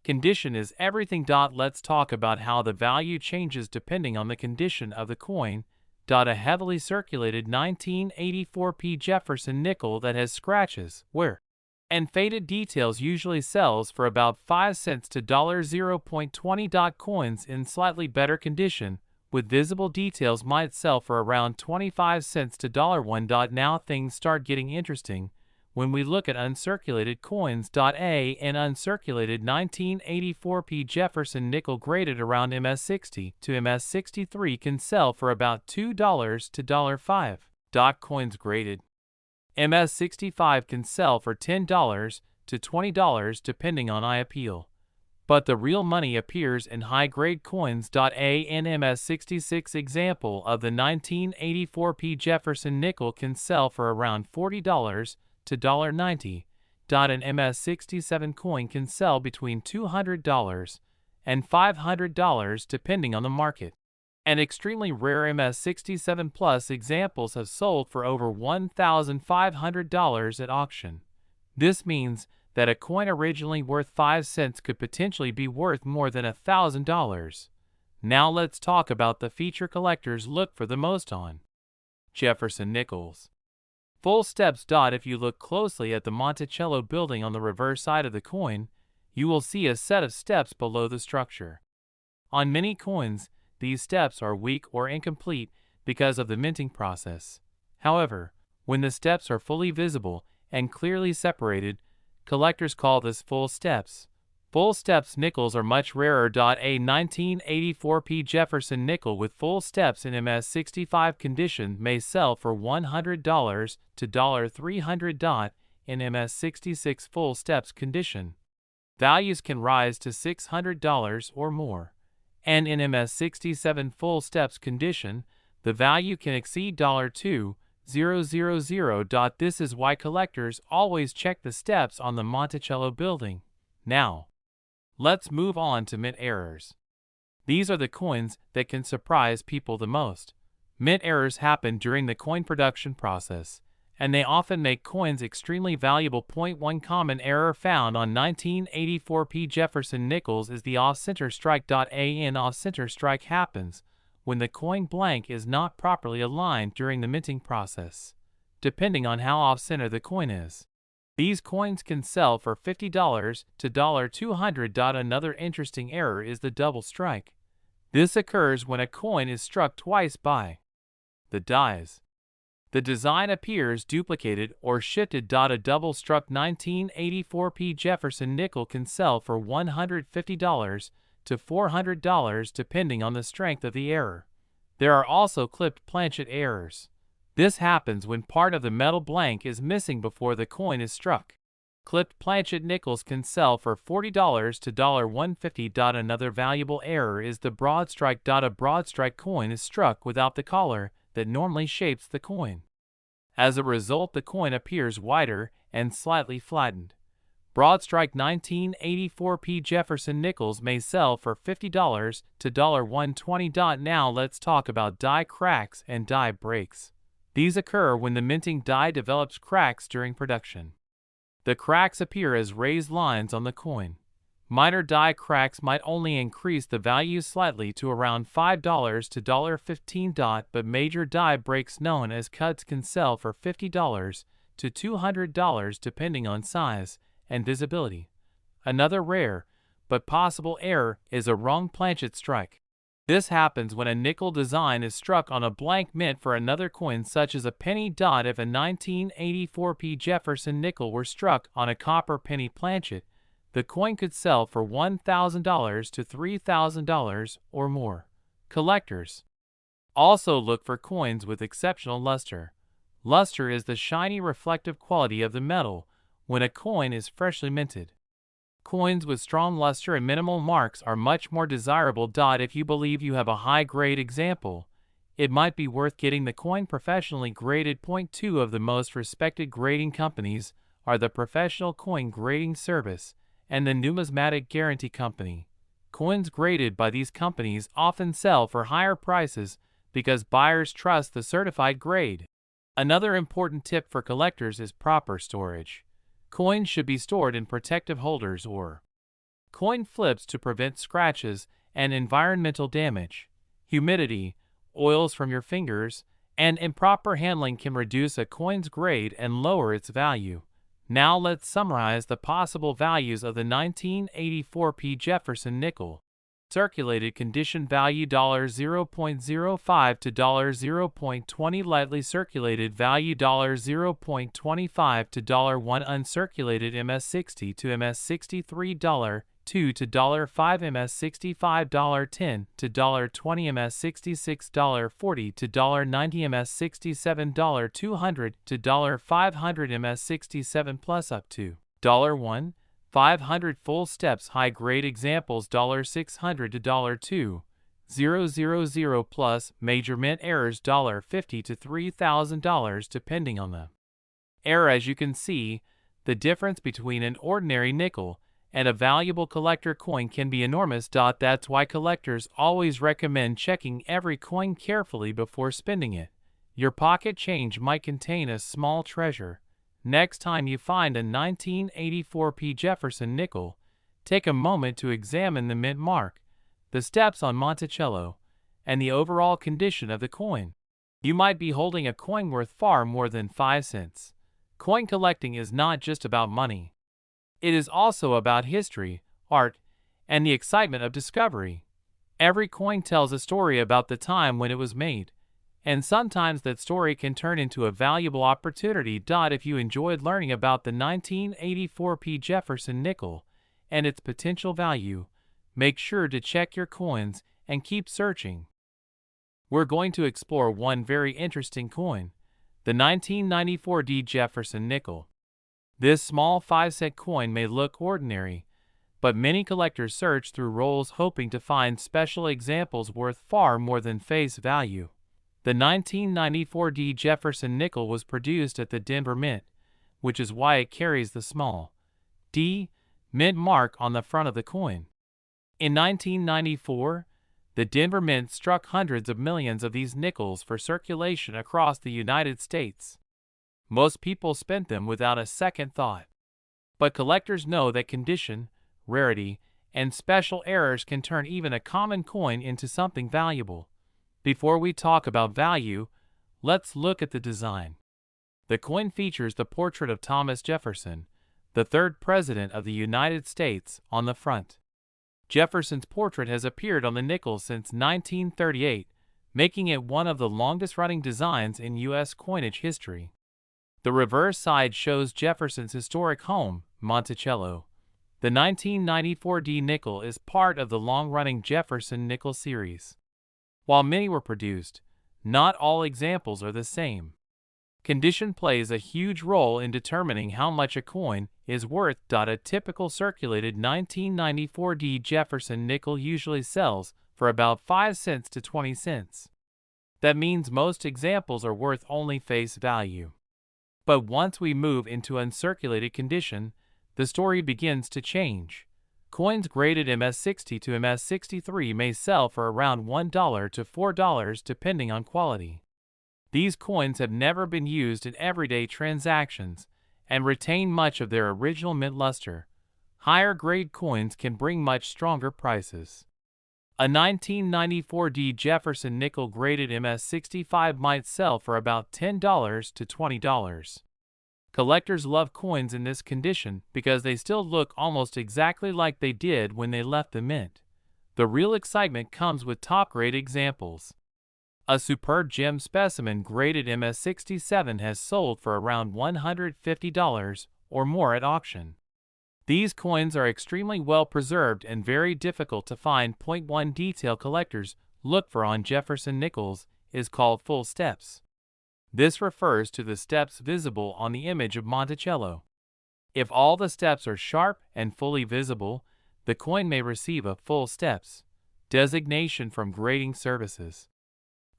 Condition is everything. Let's talk about how the value changes depending on the condition of the coin. A heavily circulated 1984 Jefferson nickel that has scratches, wear, and faded details usually sells for about 5 cents to $0.20. Coins in slightly better condition, with visible details, might sell for around 25 cents to $1. Now things start getting interesting when we look at uncirculated coins. An uncirculated 1984 Jefferson nickel graded around MS60 to MS63 can sell for about $2 to $5. Coins graded MS65 can sell for $10 to $20 depending on eye appeal. But the real money appears in high-grade coins. An MS66 example of the 1984 Jefferson nickel can sell for around $40 to $90. An MS67 coin can sell between $200 and $500 depending on the market. And extremely rare MS67 Plus examples have sold for over $1,500 at auction. This means that a coin originally worth 5 cents could potentially be worth more than $1,000. Now let's talk about the feature collectors look for the most on Jefferson nickels. Full steps. If you look closely at the Monticello building on the reverse side of the coin, you will see a set of steps below the structure. On many coins, these steps are weak or incomplete because of the minting process. However, when the steps are fully visible and clearly separated, collectors call this full steps. Full steps nickels are much rarer. A 1984p Jefferson nickel with full steps in MS65 condition may sell for $100 to $300 in MS66 full steps condition. Values can rise to $600 or more. And in MS67 full steps condition, the value can exceed $2,000. This is why collectors always check the steps on the Monticello building. Now, let's move on to mint errors. These are the coins that can surprise people the most. Mint errors happen during the coin production process, and they often make coins extremely valuable. One common error found on 1984p Jefferson nickels is the off-center strike. An off-center strike happens when the coin blank is not properly aligned during the minting process, depending on how off-center the coin is. These coins can sell for $50 to $200. Another interesting error is the double strike. This occurs when a coin is struck twice by the dies. The design appears duplicated or shifted. A double struck 1984p Jefferson nickel can sell for $150 to $400 depending on the strength of the error. There are also clipped planchet errors. This happens when part of the metal blank is missing before the coin is struck. Clipped planchet nickels can sell for $40 to $150. Another valuable error is the broad strike. A broad strike coin is struck without the collar that normally shapes the coin. As a result, the coin appears wider and slightly flattened. Broad strike 1984p Jefferson nickels may sell for $50 to $120. Now let's talk about die cracks and die breaks. These occur when the minting die develops cracks during production. The cracks appear as raised lines on the coin. Minor die cracks might only increase the value slightly to around $5 to $15. But major die breaks known as cuts can sell for $50 to $200 depending on size and visibility. Another rare but possible error is a wrong planchet strike. This happens when a nickel design is struck on a blank mint for another coin such as a penny. If a 1984p Jefferson nickel were struck on a copper penny planchet, the coin could sell for $1,000 to $3,000 or more. Collectors also look for coins with exceptional luster. Luster is the shiny reflective quality of the metal when a coin is freshly minted. Coins with strong luster and minimal marks are much more desirable. If you believe you have a high-grade example, it might be worth getting the coin professionally graded. 2 of the most respected grading companies are the Professional Coin Grading Service and the Numismatic Guarantee Company. Coins graded by these companies often sell for higher prices because buyers trust the certified grade. Another important tip for collectors is proper storage. Coins should be stored in protective holders or coin flips to prevent scratches and environmental damage. Humidity, oils from your fingers, and improper handling can reduce a coin's grade and lower its value. Now let's summarize the possible values of the 1984p Jefferson nickel. Circulated condition value $0.05 to $0.20. Lightly circulated value $0.25 to $1. Uncirculated MS60 to MS63 $2 to $5. MS65 $10 to $20. MS66 $40 to $90. MS67 $200 to $500. MS67 plus up to $1. 500 full steps high grade examples $600 to $2,000 plus major mint errors $50 to $3,000 depending on the error. As you can see, the difference between an ordinary nickel and a valuable collector coin can be enormous. That's why collectors always recommend checking every coin carefully before spending it. Your pocket change might contain a small treasure. Next time you find a 1984p Jefferson nickel, take a moment to examine the mint mark, the steps on Monticello, and the overall condition of the coin. You might be holding a coin worth far more than 5 cents. Coin collecting is not just about money. It is also about history, art, and the excitement of discovery. Every coin tells a story about the time when it was made, and sometimes that story can turn into a valuable opportunity. If you enjoyed learning about the 1984p Jefferson nickel and its potential value, make sure to check your coins and keep searching. We're going to explore one very interesting coin, the 1994 Jefferson Nickel. This small 5-cent coin may look ordinary, but many collectors search through rolls hoping to find special examples worth far more than face value. The 1994 Jefferson Nickel was produced at the Denver Mint, which is why it carries the small D Mint mark on the front of the coin. In 1994, the Denver Mint struck hundreds of millions of these nickels for circulation across the United States. Most people spent them without a second thought. But collectors know that condition, rarity, and special errors can turn even a common coin into something valuable. Before we talk about value, let's look at the design. The coin features the portrait of Thomas Jefferson, the third President of the United States, on the front. Jefferson's portrait has appeared on the nickel since 1938, making it one of the longest-running designs in U.S. coinage history. The reverse side shows Jefferson's historic home, Monticello. The 1994 nickel is part of the long-running Jefferson Nickel series. While many were produced, not all examples are the same. Condition plays a huge role in determining how much a coin is worth. A typical circulated 1994 Jefferson Nickel usually sells for about 5 cents to 20 cents. That means most examples are worth only face value. But once we move into uncirculated condition, the story begins to change. Coins graded MS60 to MS63 may sell for around $1 to $4 depending on quality. These coins have never been used in everyday transactions and retain much of their original mint luster. Higher grade coins can bring much stronger prices. A 1994 Jefferson Nickel graded MS65 might sell for about $10 to $20. Collectors love coins in this condition because they still look almost exactly like they did when they left the mint. The real excitement comes with top-grade examples. A superb gem specimen graded MS67 has sold for around $150 or more at auction. These coins are extremely well preserved and very difficult to find. Point one detail collectors look for on Jefferson nickels is called full steps. This refers to the steps visible on the image of Monticello. If all the steps are sharp and fully visible, the coin may receive a full steps designation from grading services.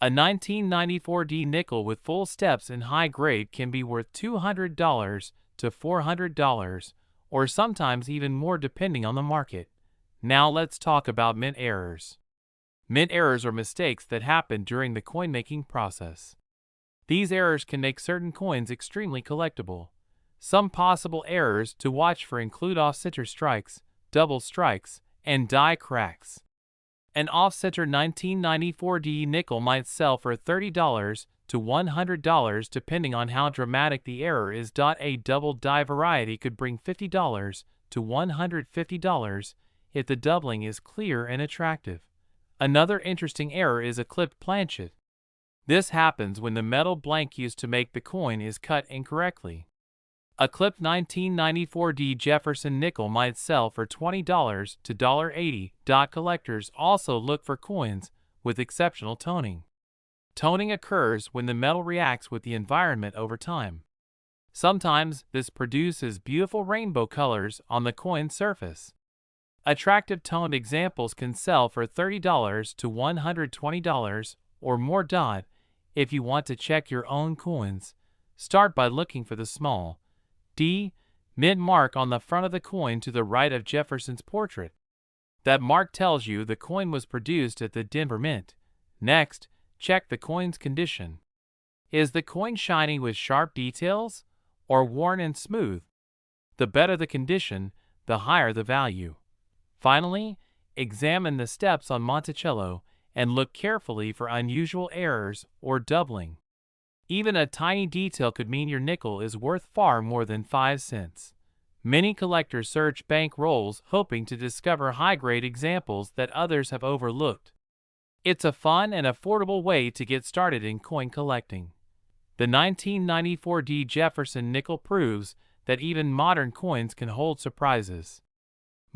A 1994 nickel with full steps in high grade can be worth $200 to $400, or sometimes even more depending on the market. Now let's talk about mint errors. Mint errors are mistakes that happen during the coin-making process. These errors can make certain coins extremely collectible. Some possible errors to watch for include off-center strikes, double strikes, and die cracks. An off-center 1994 nickel might sell for $30 to $100 depending on how dramatic the error is. A double die variety could bring $50 to $150 if the doubling is clear and attractive. Another interesting error is a clipped planchet. This happens when the metal blank used to make the coin is cut incorrectly. A clipped 1994 Jefferson Nickel might sell for $20 to $1.80. Collectors also look for coins with exceptional toning. Toning occurs when the metal reacts with the environment over time. Sometimes this produces beautiful rainbow colors on the coin surface. Attractive toned examples can sell for $30 to $120 or more. If you want to check your own coins, start by looking for the small D mint mark on the front of the coin to the right of Jefferson's portrait. That mark tells you the coin was produced at the Denver Mint. Next, check the coin's condition. Is the coin shiny with sharp details or worn and smooth? The better the condition, the higher the value. Finally, examine the steps on Monticello and look carefully for unusual errors or doubling. Even a tiny detail could mean your nickel is worth far more than 5 cents. Many collectors search bank rolls hoping to discover high-grade examples that others have overlooked. It's a fun and affordable way to get started in coin collecting. The 1994 Jefferson Nickel proves that even modern coins can hold surprises.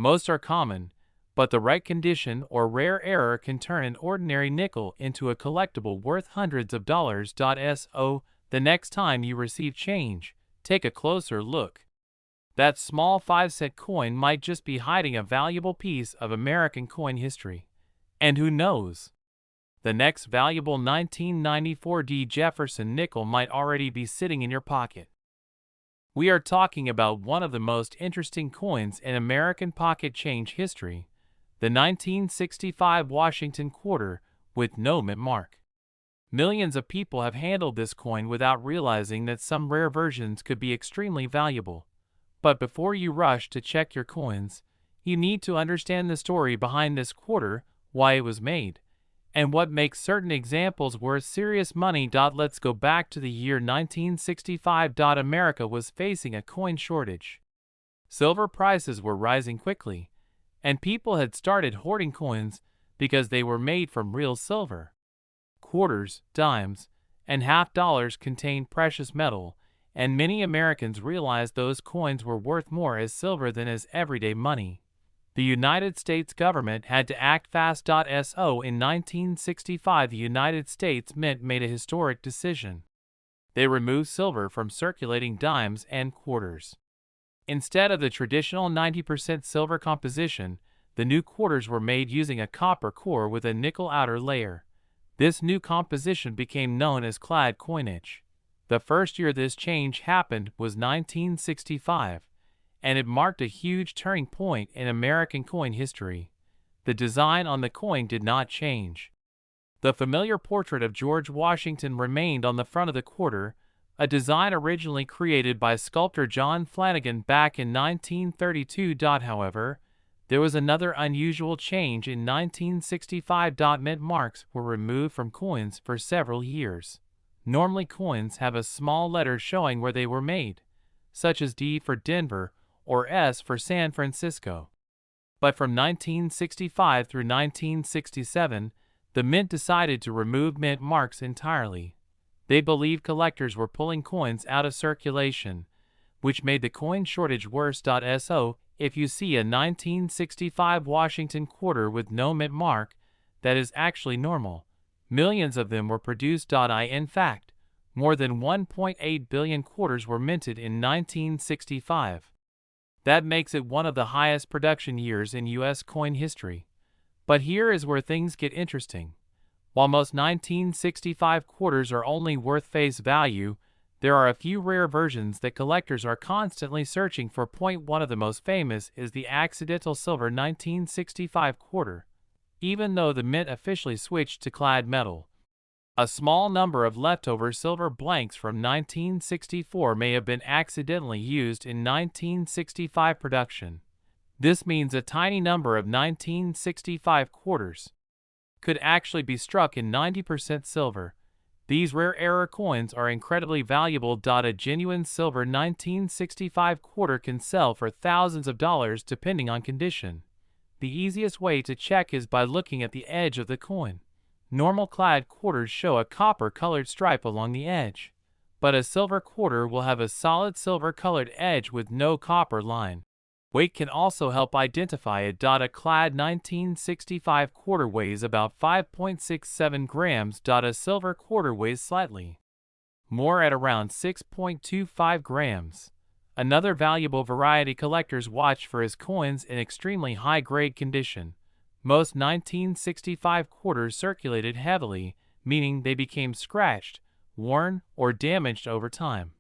Most are common, but the right condition or rare error can turn an ordinary nickel into a collectible worth hundreds of dollars. So, the next time you receive change, take a closer look. That small 5-cent coin might just be hiding a valuable piece of American coin history. And who knows? The next valuable 1994 Jefferson nickel might already be sitting in your pocket. We are talking about one of the most interesting coins in American pocket change history, the 1965 Washington quarter with no mint mark. Millions of people have handled this coin without realizing that some rare versions could be extremely valuable. But before you rush to check your coins, you need to understand the story behind this quarter, why it was made, and what makes certain examples worth serious money. Let's go back to the year 1965. America was facing a coin shortage. Silver prices were rising quickly, and people had started hoarding coins because they were made from real silver. Quarters, dimes, and half dollars contained precious metal, and many Americans realized those coins were worth more as silver than as everyday money. The United States government had to act fast. So in 1965, the United States Mint made a historic decision. They removed silver from circulating dimes and quarters. Instead of the traditional 90% silver composition, the new quarters were made using a copper core with a nickel outer layer. This new composition became known as clad coinage. The first year this change happened was 1965, and it marked a huge turning point in American coin history. The design on the coin did not change. The familiar portrait of George Washington remained on the front of the quarter, a design originally created by sculptor John Flanagan back in 1932. However, there was another unusual change in 1965. Mint marks were removed from coins for several years. Normally coins have a small letter showing where they were made, such as D for Denver or S for San Francisco. But from 1965 through 1967, the Mint decided to remove mint marks entirely. They believed collectors were pulling coins out of circulation, which made the coin shortage worse. So, if you see a 1965 Washington quarter with no mint mark, that is actually normal. Millions of them were produced. In fact, more than 1.8 billion quarters were minted in 1965. That makes it one of the highest production years in U.S. coin history. But here is where things get interesting. While most 1965 quarters are only worth face value, there are a few rare versions that collectors are constantly searching for. One of the most famous is the accidental silver 1965 quarter. Even though the Mint officially switched to clad metal, a small number of leftover silver blanks from 1964 may have been accidentally used in 1965 production. This means a tiny number of 1965 quarters could actually be struck in 90% silver. These rare error coins are incredibly valuable. A genuine silver 1965 quarter can sell for thousands of dollars depending on condition. The easiest way to check is by looking at the edge of the coin. Normal clad quarters show a copper-colored stripe along the edge, but a silver quarter will have a solid silver-colored edge with no copper line. Weight can also help identify it. A clad 1965 quarter weighs about 5.67 grams. A silver quarter weighs slightly more at around 6.25 grams. Another valuable variety collectors watch for is coins in extremely high-grade condition. Most 1965 quarters circulated heavily, meaning they became scratched, worn, or damaged over time.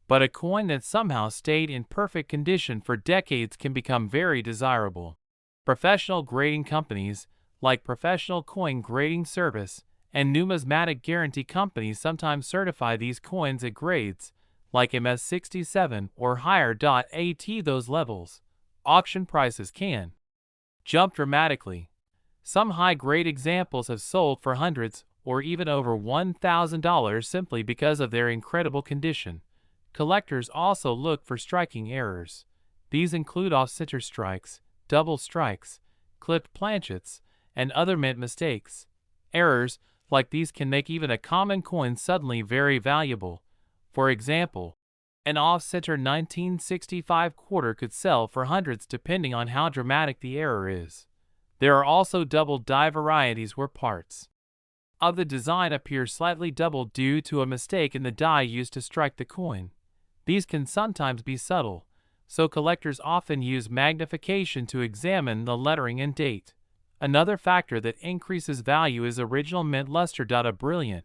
But a coin that somehow stayed in perfect condition for decades can become very desirable. Professional grading companies, like Professional Coin Grading Service and numismatic guarantee companies, sometimes certify these coins at grades like MS67 or higher. At those levels, auction prices can jump dramatically. Some high-grade examples have sold for hundreds or even over $1,000 simply because of their incredible condition. Collectors also look for striking errors. These include off-center strikes, double strikes, clipped planchets, and other mint mistakes. Errors like these can make even a common coin suddenly very valuable. For example, An off-center 1965 quarter could sell for hundreds depending on how dramatic the error is. There are also double die varieties where parts of the design appear slightly doubled due to a mistake in the die used to strike the coin. These can sometimes be subtle, so collectors often use magnification to examine the lettering and date. Another factor that increases value is original mint luster. A brilliant,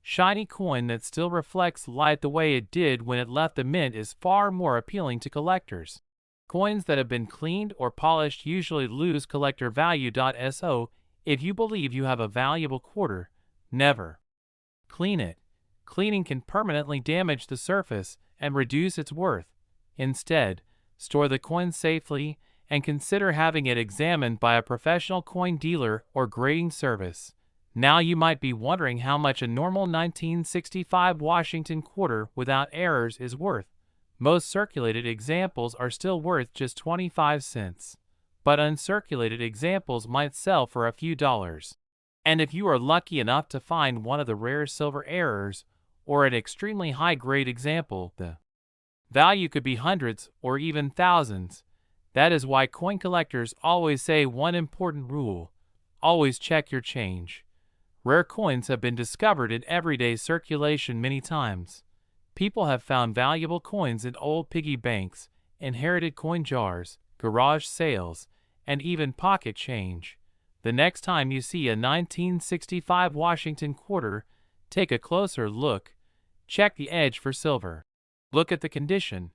shiny coin that still reflects light the way it did when it left the mint is far more appealing to collectors. Coins that have been cleaned or polished usually lose collector value. So, if you believe you have a valuable quarter, never clean it. Cleaning can permanently damage the surface and reduce its worth. Instead, store the coin safely and consider having it examined by a professional coin dealer or grading service. Now you might be wondering how much a normal 1965 Washington quarter without errors is worth. Most circulated examples are still worth just 25 cents, but uncirculated examples might sell for a few dollars. And if you are lucky enough to find one of the rare silver errors or an extremely high-grade example, the value could be hundreds or even thousands. That is why coin collectors always say one important rule: always check your change. Rare coins have been discovered in everyday circulation many times. People have found valuable coins in old piggy banks, inherited coin jars, garage sales, and even pocket change. The next time you see a 1965 Washington quarter, take a closer look. Check the edge for silver. Look at the condition.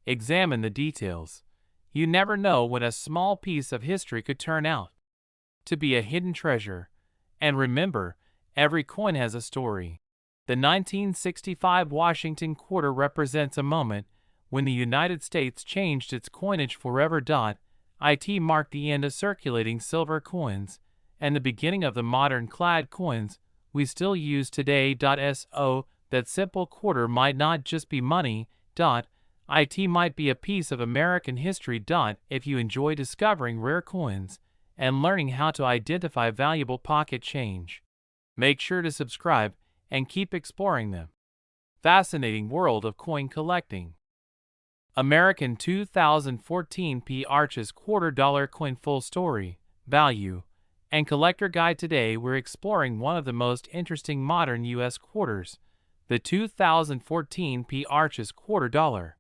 Examine the details. You never know when a small piece of history could turn out to be a hidden treasure. And remember, every coin has a story. The 1965 Washington quarter represents a moment when the United States changed its coinage forever. It marked the end of circulating silver coins and the beginning of the modern clad coins we still use today. So, that simple quarter might not just be money. It might be a piece of American history. If you enjoy discovering rare coins and learning how to identify valuable pocket change, make sure to subscribe and keep exploring the fascinating world of coin collecting. American 2014 P. Arches $quarter coin. Full story, value, and collector guide. Today we're exploring one of the most interesting modern U.S. quarters, the 2014 P. Arches $quarter.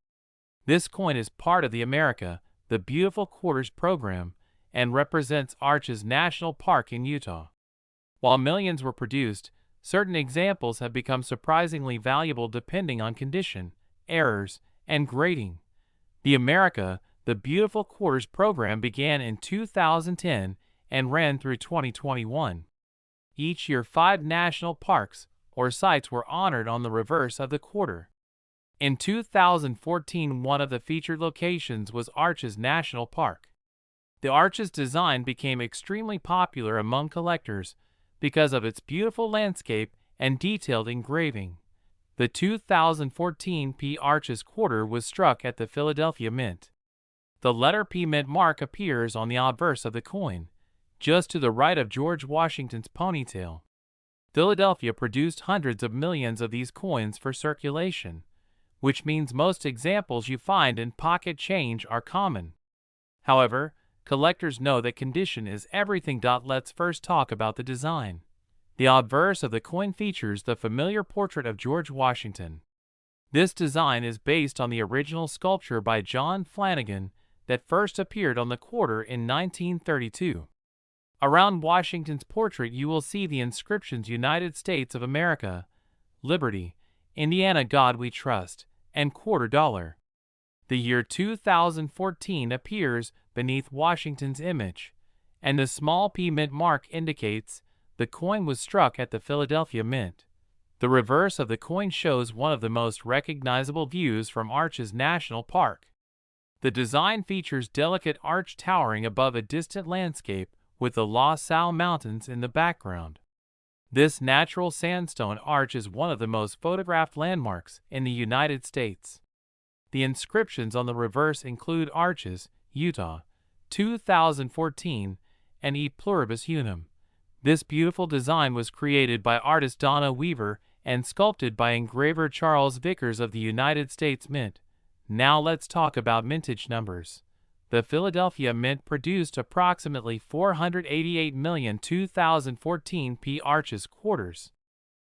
This coin is part of the America the Beautiful Quarters program and represents Arches National Park in Utah. While millions were produced, certain examples have become surprisingly valuable depending on condition, errors, and grading. The America the Beautiful Quarters program began in 2010 and ran through 2021. Each year, 5 national parks or sites were honored on the reverse of the quarter. In 2014, one of the featured locations was Arches National Park. The Arches design became extremely popular among collectors because of its beautiful landscape and detailed engraving. The 2014 P. Arches quarter was struck at the Philadelphia Mint. The letter P mint mark appears on the obverse of the coin, just to the right of George Washington's ponytail. Philadelphia produced hundreds of millions of these coins for circulation, which means most examples you find in pocket change are common. However, collectors know that condition is everything. Let's first talk about the design. The obverse of the coin features the familiar portrait of George Washington. This design is based on the original sculpture by John Flanagan that first appeared on the quarter in 1932. Around Washington's portrait you will see the inscriptions United States of America, Liberty, Indiana, God We Trust, and $quarter. The year 2014 appears beneath Washington's image, and the small P mint mark indicates the coin was struck at the Philadelphia Mint. The reverse of the coin shows one of the most recognizable views from Arches National Park. The design features delicate arch towering above a distant landscape with the La Salle Mountains in the background. This natural sandstone arch is one of the most photographed landmarks in the United States. The inscriptions on the reverse include Arches, Utah, 2014, and E Pluribus Unum. This beautiful design was created by artist Donna Weaver and sculpted by engraver Charles Vickers of the United States Mint. Now let's talk about mintage numbers. The Philadelphia Mint produced approximately 488 million 2014 P Arches quarters.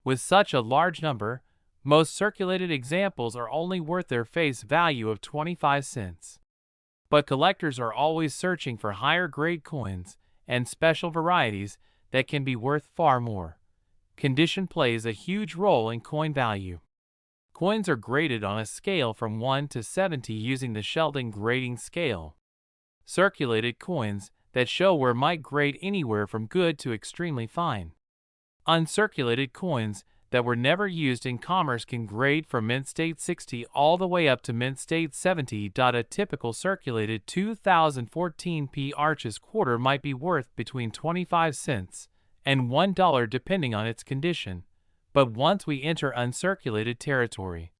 With such a large number, most circulated examples are only worth their face value of 25 cents. But collectors are always searching for higher grade coins and special varieties that can be worth far more. Condition plays a huge role in coin value. Coins are graded on a scale from 1 to 70 using the Sheldon grading scale. Circulated coins that show wear might grade anywhere from good to extremely fine. Uncirculated coins that were never used in commerce can grade from mint state 60 all the way up to mint state 70. A typical circulated 2014 P Arches quarter might be worth between 25 cents and $1 depending on its condition, but once we enter uncirculated territory,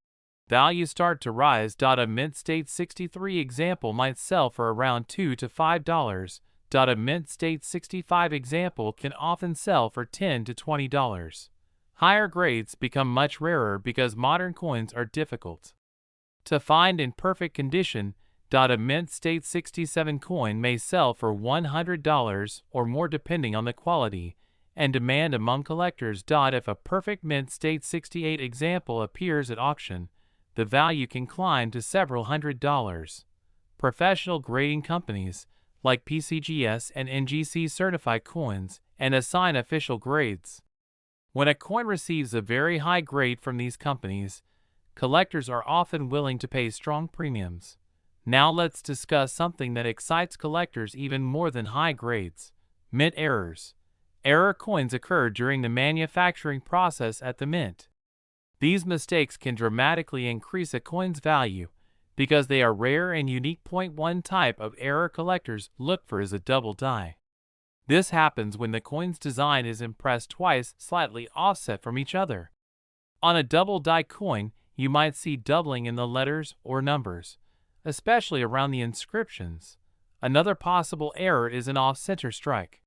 values start to rise. A mint state 63 example might sell for around $2 to $5. A mint state 65 example can often sell for $10 to $20. Higher grades become much rarer because modern coins are difficult to find in perfect condition. A mint state 67 coin may sell for $100 or more depending on the quality and demand among collectors. If a perfect mint state 68 example appears at auction, the value can climb to several $100s. Professional grading companies like PCGS and NGC certify coins and assign official grades. When a coin receives a very high grade from these companies, collectors are often willing to pay strong premiums. Now let's discuss something that excites collectors even more than high grades: mint errors. Error coins occur during the manufacturing process at the mint. These mistakes can dramatically increase a coin's value because they are rare and unique. One type of error collectors look for is a double die. This happens when the coin's design is impressed twice, slightly offset from each other. On a double die coin, you might see doubling in the letters or numbers, especially around the inscriptions. Another possible error is an off-center strike.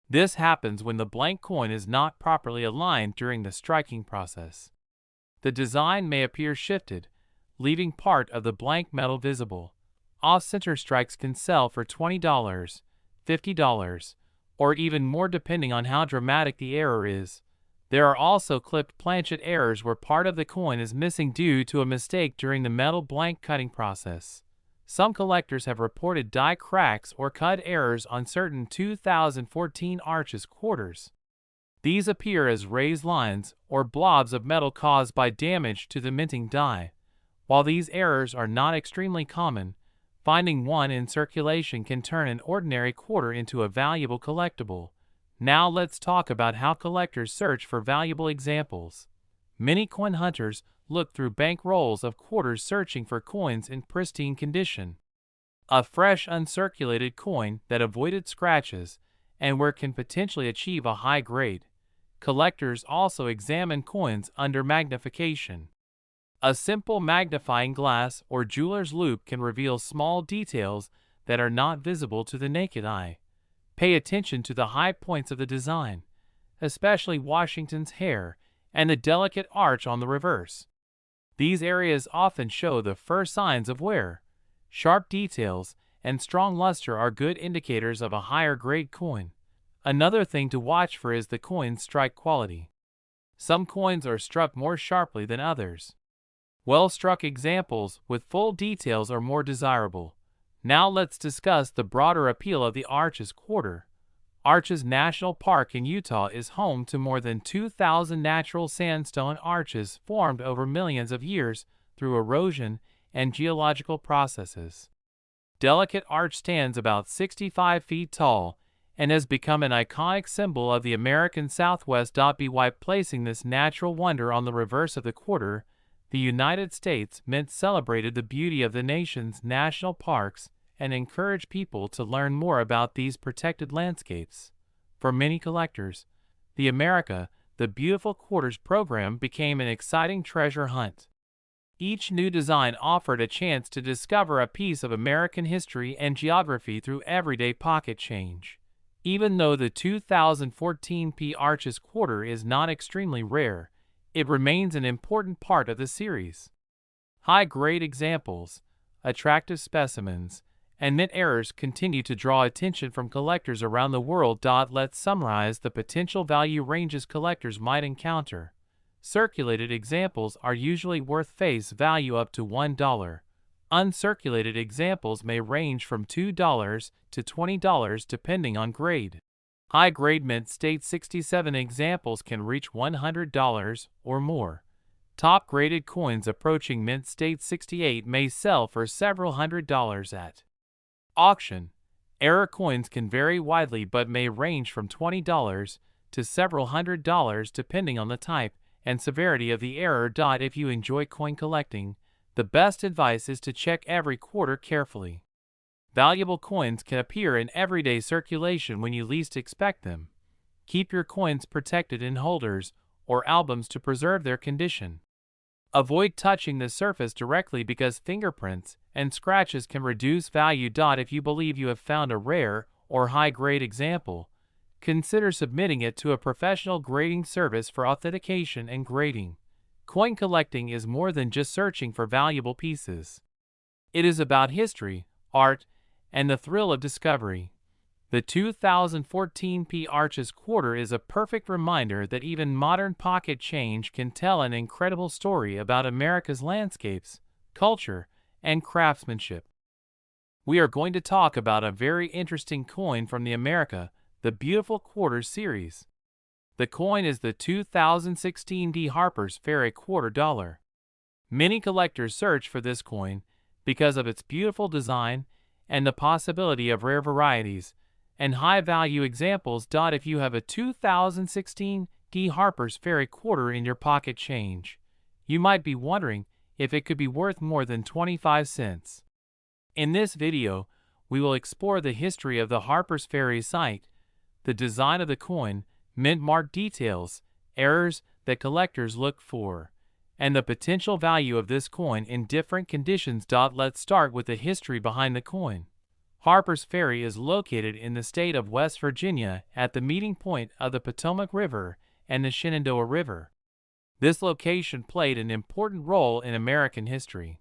This happens when the blank coin is not properly aligned during the striking process. The design may appear shifted, leaving part of the blank metal visible. Off-center strikes can sell for $20, $50, or even more depending on how dramatic the error is. There are also clipped planchet errors where part of the coin is missing due to a mistake during the metal blank cutting process. Some collectors have reported die cracks or cut errors on certain 2014 Arches quarters. These appear as raised lines or blobs of metal caused by damage to the minting die. While these errors are not extremely common, finding one in circulation can turn an ordinary quarter into a valuable collectible. Now let's talk about how collectors search for valuable examples. Many coin hunters look through bank rolls of quarters searching for coins in pristine condition. A fresh uncirculated coin that avoided scratches and where can potentially achieve a high grade. Collectors also examine coins under magnification. A simple magnifying glass or jeweler's loupe can reveal small details that are not visible to the naked eye. Pay attention to the high points of the design, especially Washington's hair and the delicate arch on the reverse. These areas often show the first signs of wear. Sharp details and strong luster are good indicators of a higher grade coin. Another thing to watch for is the coin's strike quality. Some coins are struck more sharply than others. Well-struck examples with full details are more desirable. Now let's discuss the broader appeal of the Arches quarter. Arches National Park in Utah is home to more than 2,000 natural sandstone arches formed over millions of years through erosion and geological processes. Delicate arch stands about 65 feet tall and has become an iconic symbol of the American Southwest. By placing this natural wonder on the reverse of the quarter, the United States Mint celebrated the beauty of the nation's national parks and encouraged people to learn more about these protected landscapes. For many collectors, the America, the Beautiful Quarters program became an exciting treasure hunt. Each new design offered a chance to discover a piece of American history and geography through everyday pocket change. Even though the 2014 P Arches quarter is not extremely rare, it remains an important part of the series. High-grade examples, attractive specimens, and mint errors continue to draw attention from collectors around the world. Let's summarize the potential value ranges collectors might encounter. Circulated examples are usually worth face value up to $1. Uncirculated examples may range from $2 to $20 depending on grade. High-grade mint state 67 examples can reach $100 or more. Top-graded coins approaching mint state 68 may sell for several $100s at auction. Error coins can vary widely but may range from $20 to several $100s depending on the type and severity of the error. If you enjoy coin collecting, the best advice is to check every quarter carefully. Valuable coins can appear in everyday circulation when you least expect them. Keep your coins protected in holders or albums to preserve their condition. Avoid touching the surface directly because fingerprints and scratches can reduce value. If you believe you have found a rare or high-grade example, consider submitting it to a professional grading service for authentication and grading. Coin collecting is more than just searching for valuable pieces. It is about history, art, and the thrill of discovery. The 2014 P. Arches quarter is a perfect reminder that even modern pocket change can tell an incredible story about America's landscapes, culture, and craftsmanship. We are going to talk about a very interesting coin from the Beautiful Quarters series. The coin is the 2016 D. Harper's Ferry quarter dollar. Many collectors search for this coin because of its beautiful design and the possibility of rare varieties and high-value examples. If you have a 2016 D. Harper's Ferry quarter in your pocket change, you might be wondering if it could be worth more than 25 cents. In this video, we will explore the history of the Harper's Ferry site, the design of the coin, mint mark details, errors that collectors look for, and the potential value of this coin in different conditions. Let's start with the history behind the coin. Harper's Ferry is located in the state of West Virginia at the meeting point of the Potomac River and the Shenandoah River. This location played an important role in American history.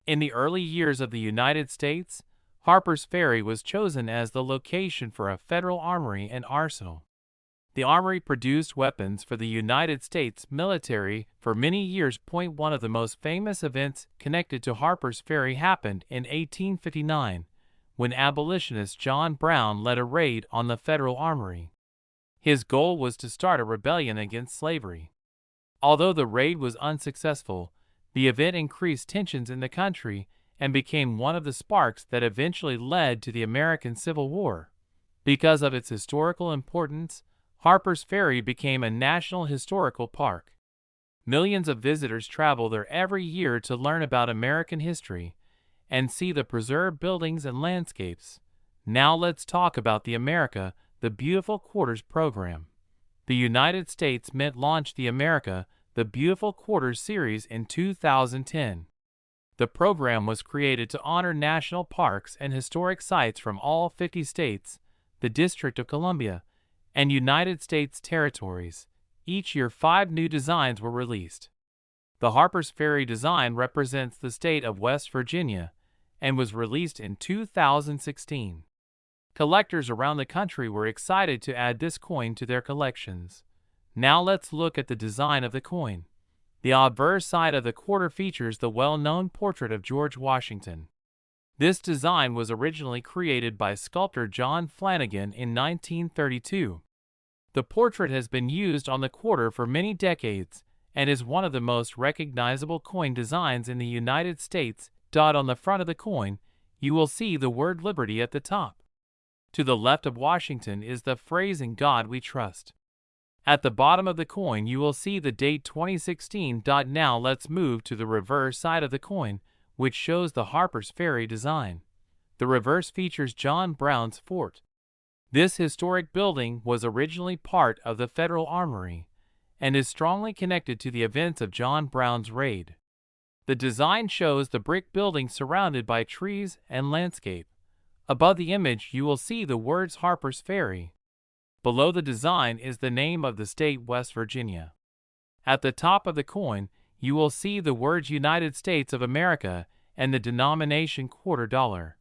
In the early years of the United States, Harper's Ferry was chosen as the location for a federal armory and arsenal. The armory produced weapons for the United States military for many years. One of the most famous events connected to Harper's Ferry happened in 1859, when abolitionist John Brown led a raid on the federal armory. His goal was to start a rebellion against slavery. Although the raid was unsuccessful, the event increased tensions in the country and became one of the sparks that eventually led to the American Civil War. Because of its historical importance, Harper's Ferry became a national historical park. Millions of visitors travel there every year to learn about American history and see the preserved buildings and landscapes. Now let's talk about the Beautiful Quarters program. The United States Mint launched the Beautiful Quarters series in 2010. The program was created to honor national parks and historic sites from all 50 states, the District of Columbia, and United States territories. Each year 5 new designs were released. The Harper's Ferry design represents the state of West Virginia and was released in 2016. Collectors around the country were excited to add this coin to their collections. Now let's look at the design of the coin. The obverse side of the quarter features the well-known portrait of George Washington. This design was originally created by sculptor John Flanagan in 1932. The portrait has been used on the quarter for many decades and is one of the most recognizable coin designs in the United States. On the front of the coin, you will see the word Liberty at the top. To the left of Washington is the phrase "In God We Trust." At the bottom of the coin you will see the date 2016. Now let's move to the reverse side of the coin, which shows the Harper's Ferry design. The reverse features John Brown's fort. This historic building was originally part of the Federal Armory and is strongly connected to the events of John Brown's raid. The design shows the brick building surrounded by trees and landscape. Above the image you will see the words Harper's Ferry. Below the design is the name of the state West Virginia. At the top of the coin you will see the words United States of America and the denomination quarter dollar.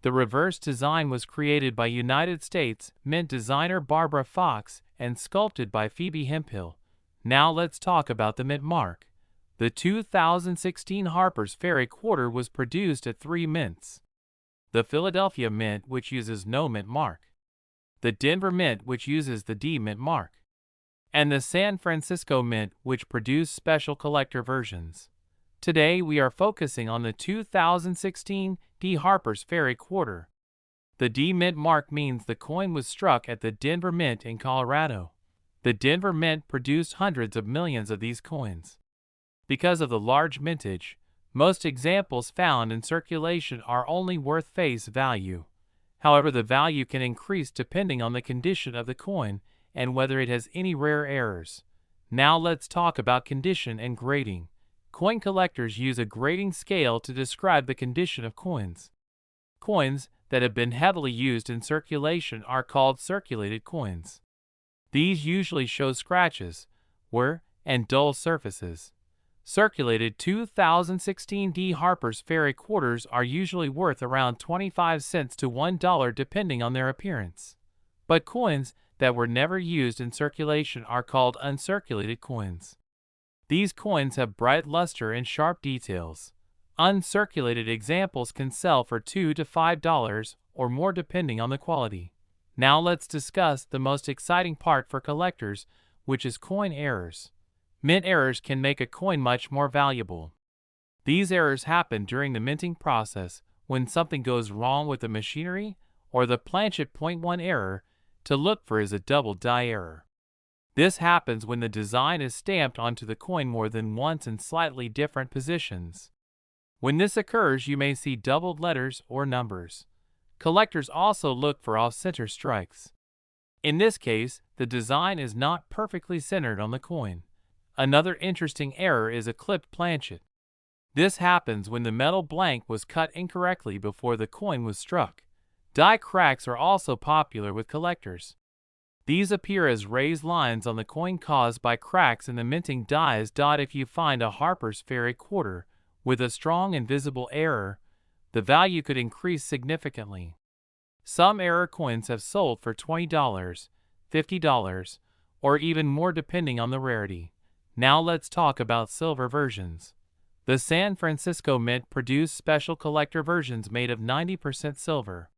The reverse design was created by United States Mint designer Barbara Fox and sculpted by Phoebe Hemphill. Now let's talk about the mint mark. The 2016 Harper's Ferry quarter was produced at 3 mints. The Philadelphia Mint, which uses no mint mark. The Denver Mint, which uses the D mint mark. And the San Francisco Mint, which produce special collector versions. Today we are focusing on the 2016 D Harper's Ferry quarter. The D mint mark means the coin was struck at the Denver Mint in Colorado. The Denver Mint produced hundreds of millions of these coins. Because of the large mintage, most examples found in circulation are only worth face value. However, the value can increase depending on the condition of the coin and whether it has any rare errors. Now let's talk about condition and grading. Coin collectors use a grading scale to describe the condition of coins. Coins that have been heavily used in circulation are called circulated coins. These usually show scratches, wear, and dull surfaces. Circulated 2016 D Harper's Ferry quarters are usually worth around 25 cents to $1 depending on their appearance. But coins that were never used in circulation are called uncirculated coins. These coins have bright luster and sharp details. Uncirculated examples can sell for $2 to $5 or more depending on the quality. Now let's discuss the most exciting part for collectors, which is coin errors. Mint errors can make a coin much more valuable. These errors happen during the minting process when something goes wrong with the machinery, or the planchet. Point 1 error to look for is a double die error. This happens when the design is stamped onto the coin more than once in slightly different positions. When this occurs, you may see doubled letters or numbers. Collectors also look for off-center strikes. In this case, the design is not perfectly centered on the coin. Another interesting error is a clipped planchet. This happens when the metal blank was cut incorrectly before the coin was struck. Die cracks are also popular with collectors. These appear as raised lines on the coin caused by cracks in the minting dies. If you find a Harper's Ferry quarter with a strong and visible error, the value could increase significantly. Some error coins have sold for $20, $50, or even more depending on the rarity. Now let's talk about silver versions. The San Francisco Mint produced special collector versions made of 90% silver.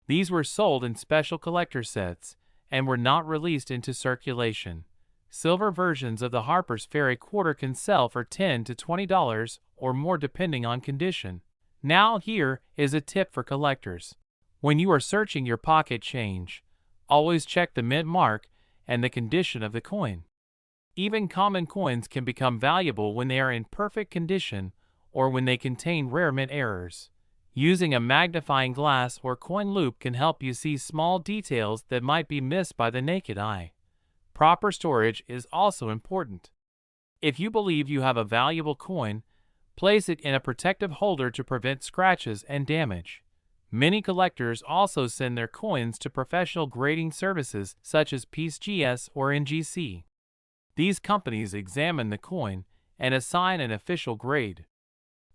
These were sold in special collector sets and were not released into circulation. Silver versions of the Harper's Ferry quarter can sell for $10 to $20 or more depending on condition. Now here is a tip for collectors. When you are searching your pocket change, always check the mint mark and the condition of the coin. Even common coins can become valuable when they are in perfect condition or when they contain rare mint errors. Using a magnifying glass or coin loupe can help you see small details that might be missed by the naked eye. Proper storage is also important. If you believe you have a valuable coin, place it in a protective holder to prevent scratches and damage. Many collectors also send their coins to professional grading services such as PCGS or NGC. These companies examine the coin and assign an official grade.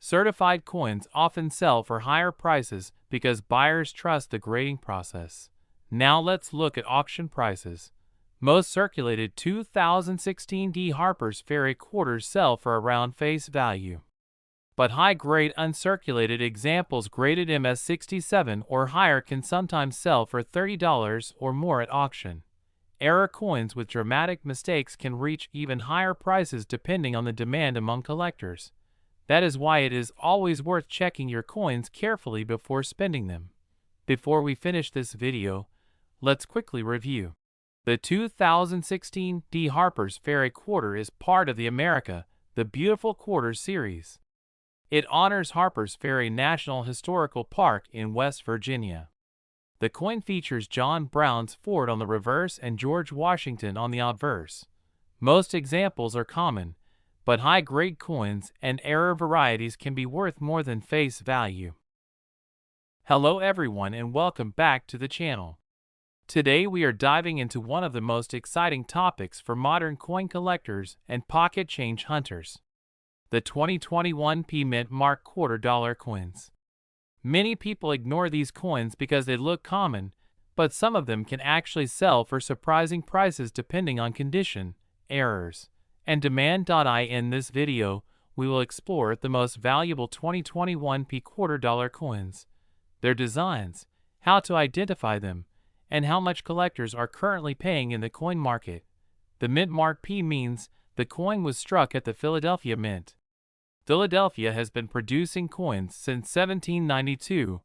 Certified coins often sell for higher prices because buyers trust the grading process. Now let's look at auction prices. Most circulated 2016 D Harper's Ferry quarters sell for around face value. But high-grade uncirculated examples graded MS67 or higher can sometimes sell for $30 or more at auction. Error coins with dramatic mistakes can reach even higher prices depending on the demand among collectors. That is why it is always worth checking your coins carefully before spending them. Before we finish this video, let's quickly review. The 2016 D Harper's Ferry quarter is part of the America, the Beautiful Quarter series. It honors Harper's Ferry National Historical Park in West Virginia. The coin features John Brown's Ford on the reverse and George Washington on the obverse. Most examples are common, but high-grade coins and error varieties can be worth more than face value. Hello everyone and welcome back to the channel. Today we are diving into one of the most exciting topics for modern coin collectors and pocket change hunters. The 2021 P Mint Mark $quarter coins. Many people ignore these coins because they look common, but some of them can actually sell for surprising prices depending on condition, errors, and demand. In this video, we will explore the most valuable 2021 P $quarter coins, their designs, how to identify them, and how much collectors are currently paying in the coin market. The Mint Mark P means the coin was struck at the Philadelphia Mint. Philadelphia has been producing coins since 1792,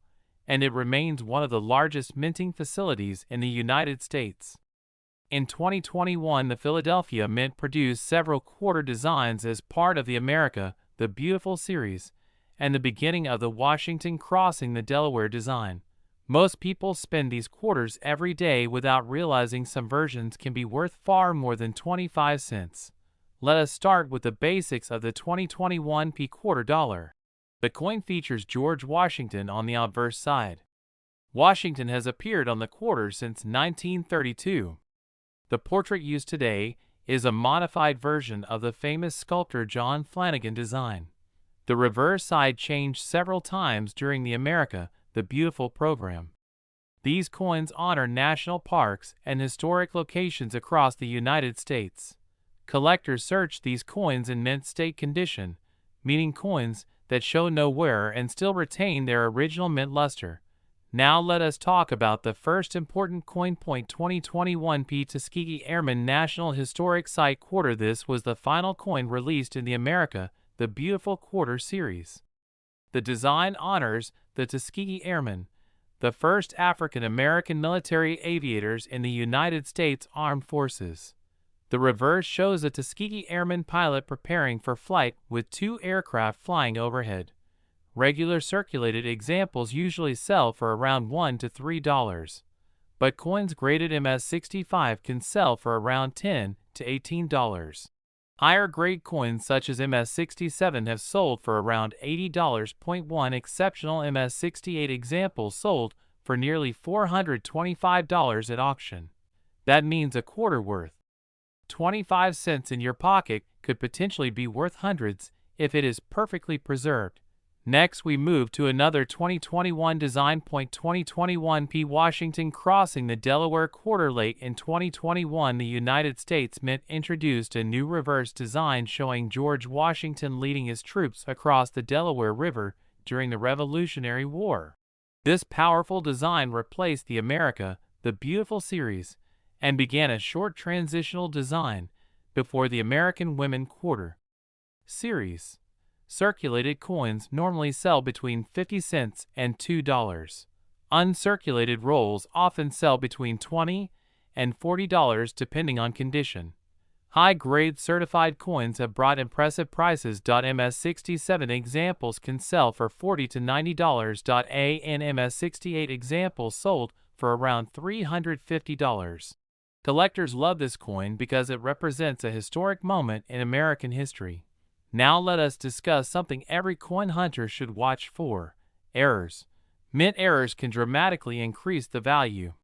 and it remains one of the largest minting facilities in the United States. In 2021, the Philadelphia Mint produced several quarter designs as part of the America the Beautiful series and the beginning of the Washington crossing the Delaware design. Most people spend these quarters every day without realizing some versions can be worth far more than 25 cents. Let us start with the basics of the 2021 P $quarter. The coin features George Washington on the obverse side. Washington has appeared on the quarter since 1932. The portrait used today is a modified version of the famous sculptor John Flanagan design. The reverse side changed several times during the America the Beautiful program. These coins honor national parks and historic locations across the United States. Collectors search these coins in mint state condition, meaning coins that show no wear and still retain their original mint luster. Now let us talk about the first important coin. 2021 P Tuskegee Airmen National Historic Site Quarter. This was the final coin released in the America the Beautiful Quarter series. The design honors the Tuskegee Airmen, the first African-American military aviators in the United States Armed Forces. The reverse shows a Tuskegee Airman pilot preparing for flight with two aircraft flying overhead. Regular circulated examples usually sell for around $1 to $3, but coins graded MS65 can sell for around $10 to $18. Higher grade coins such as MS67 have sold for around $80. One exceptional MS68 example sold for nearly $425 at auction. That means a quarter worth 25 cents in your pocket could potentially be worth hundreds if it is perfectly preserved. Next, we move to another 2021 design. 2021 P Washington crossing the Delaware quarter. Late in 2021, the United States Mint introduced a new reverse design showing George Washington leading his troops across the Delaware River during the Revolutionary War. This powerful design replaced the America the Beautiful series and began a short transitional design before the American Women Quarter series. Circulated coins normally sell between 50 cents and $2. Uncirculated rolls often sell between $20 and $40 depending on condition. High-grade certified coins have brought impressive prices. MS67 examples can sell for $40 to $90. And MS68 examples sold for around $350. Collectors love this coin because it represents a historic moment in American history. Now let us discuss something every coin hunter should watch for: errors. Mint errors can dramatically increase the value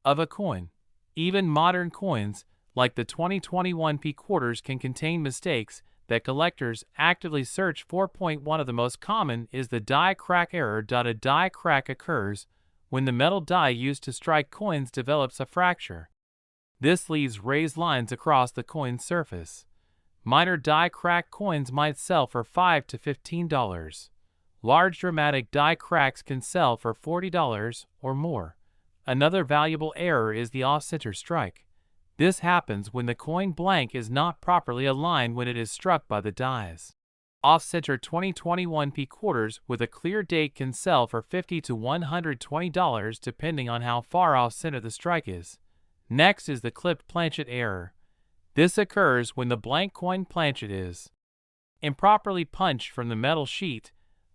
of a coin. Even modern coins, like the 2021 P quarters, can contain mistakes that collectors actively search for. One of the most common is the die crack error. A die crack occurs when the metal die used to strike coins develops a fracture. This leaves raised lines across the coin's surface. Minor die crack coins might sell for $5 to $15. Large dramatic die cracks can sell for $40 or more. Another valuable error is the off-center strike. This happens when the coin blank is not properly aligned when it is struck by the dies. Off-center 2021 P quarters with a clear date can sell for $50 to $120 depending on how far off-center the strike is. Next is the clipped planchet error. This occurs when the blank coin planchet is improperly punched from the metal sheet,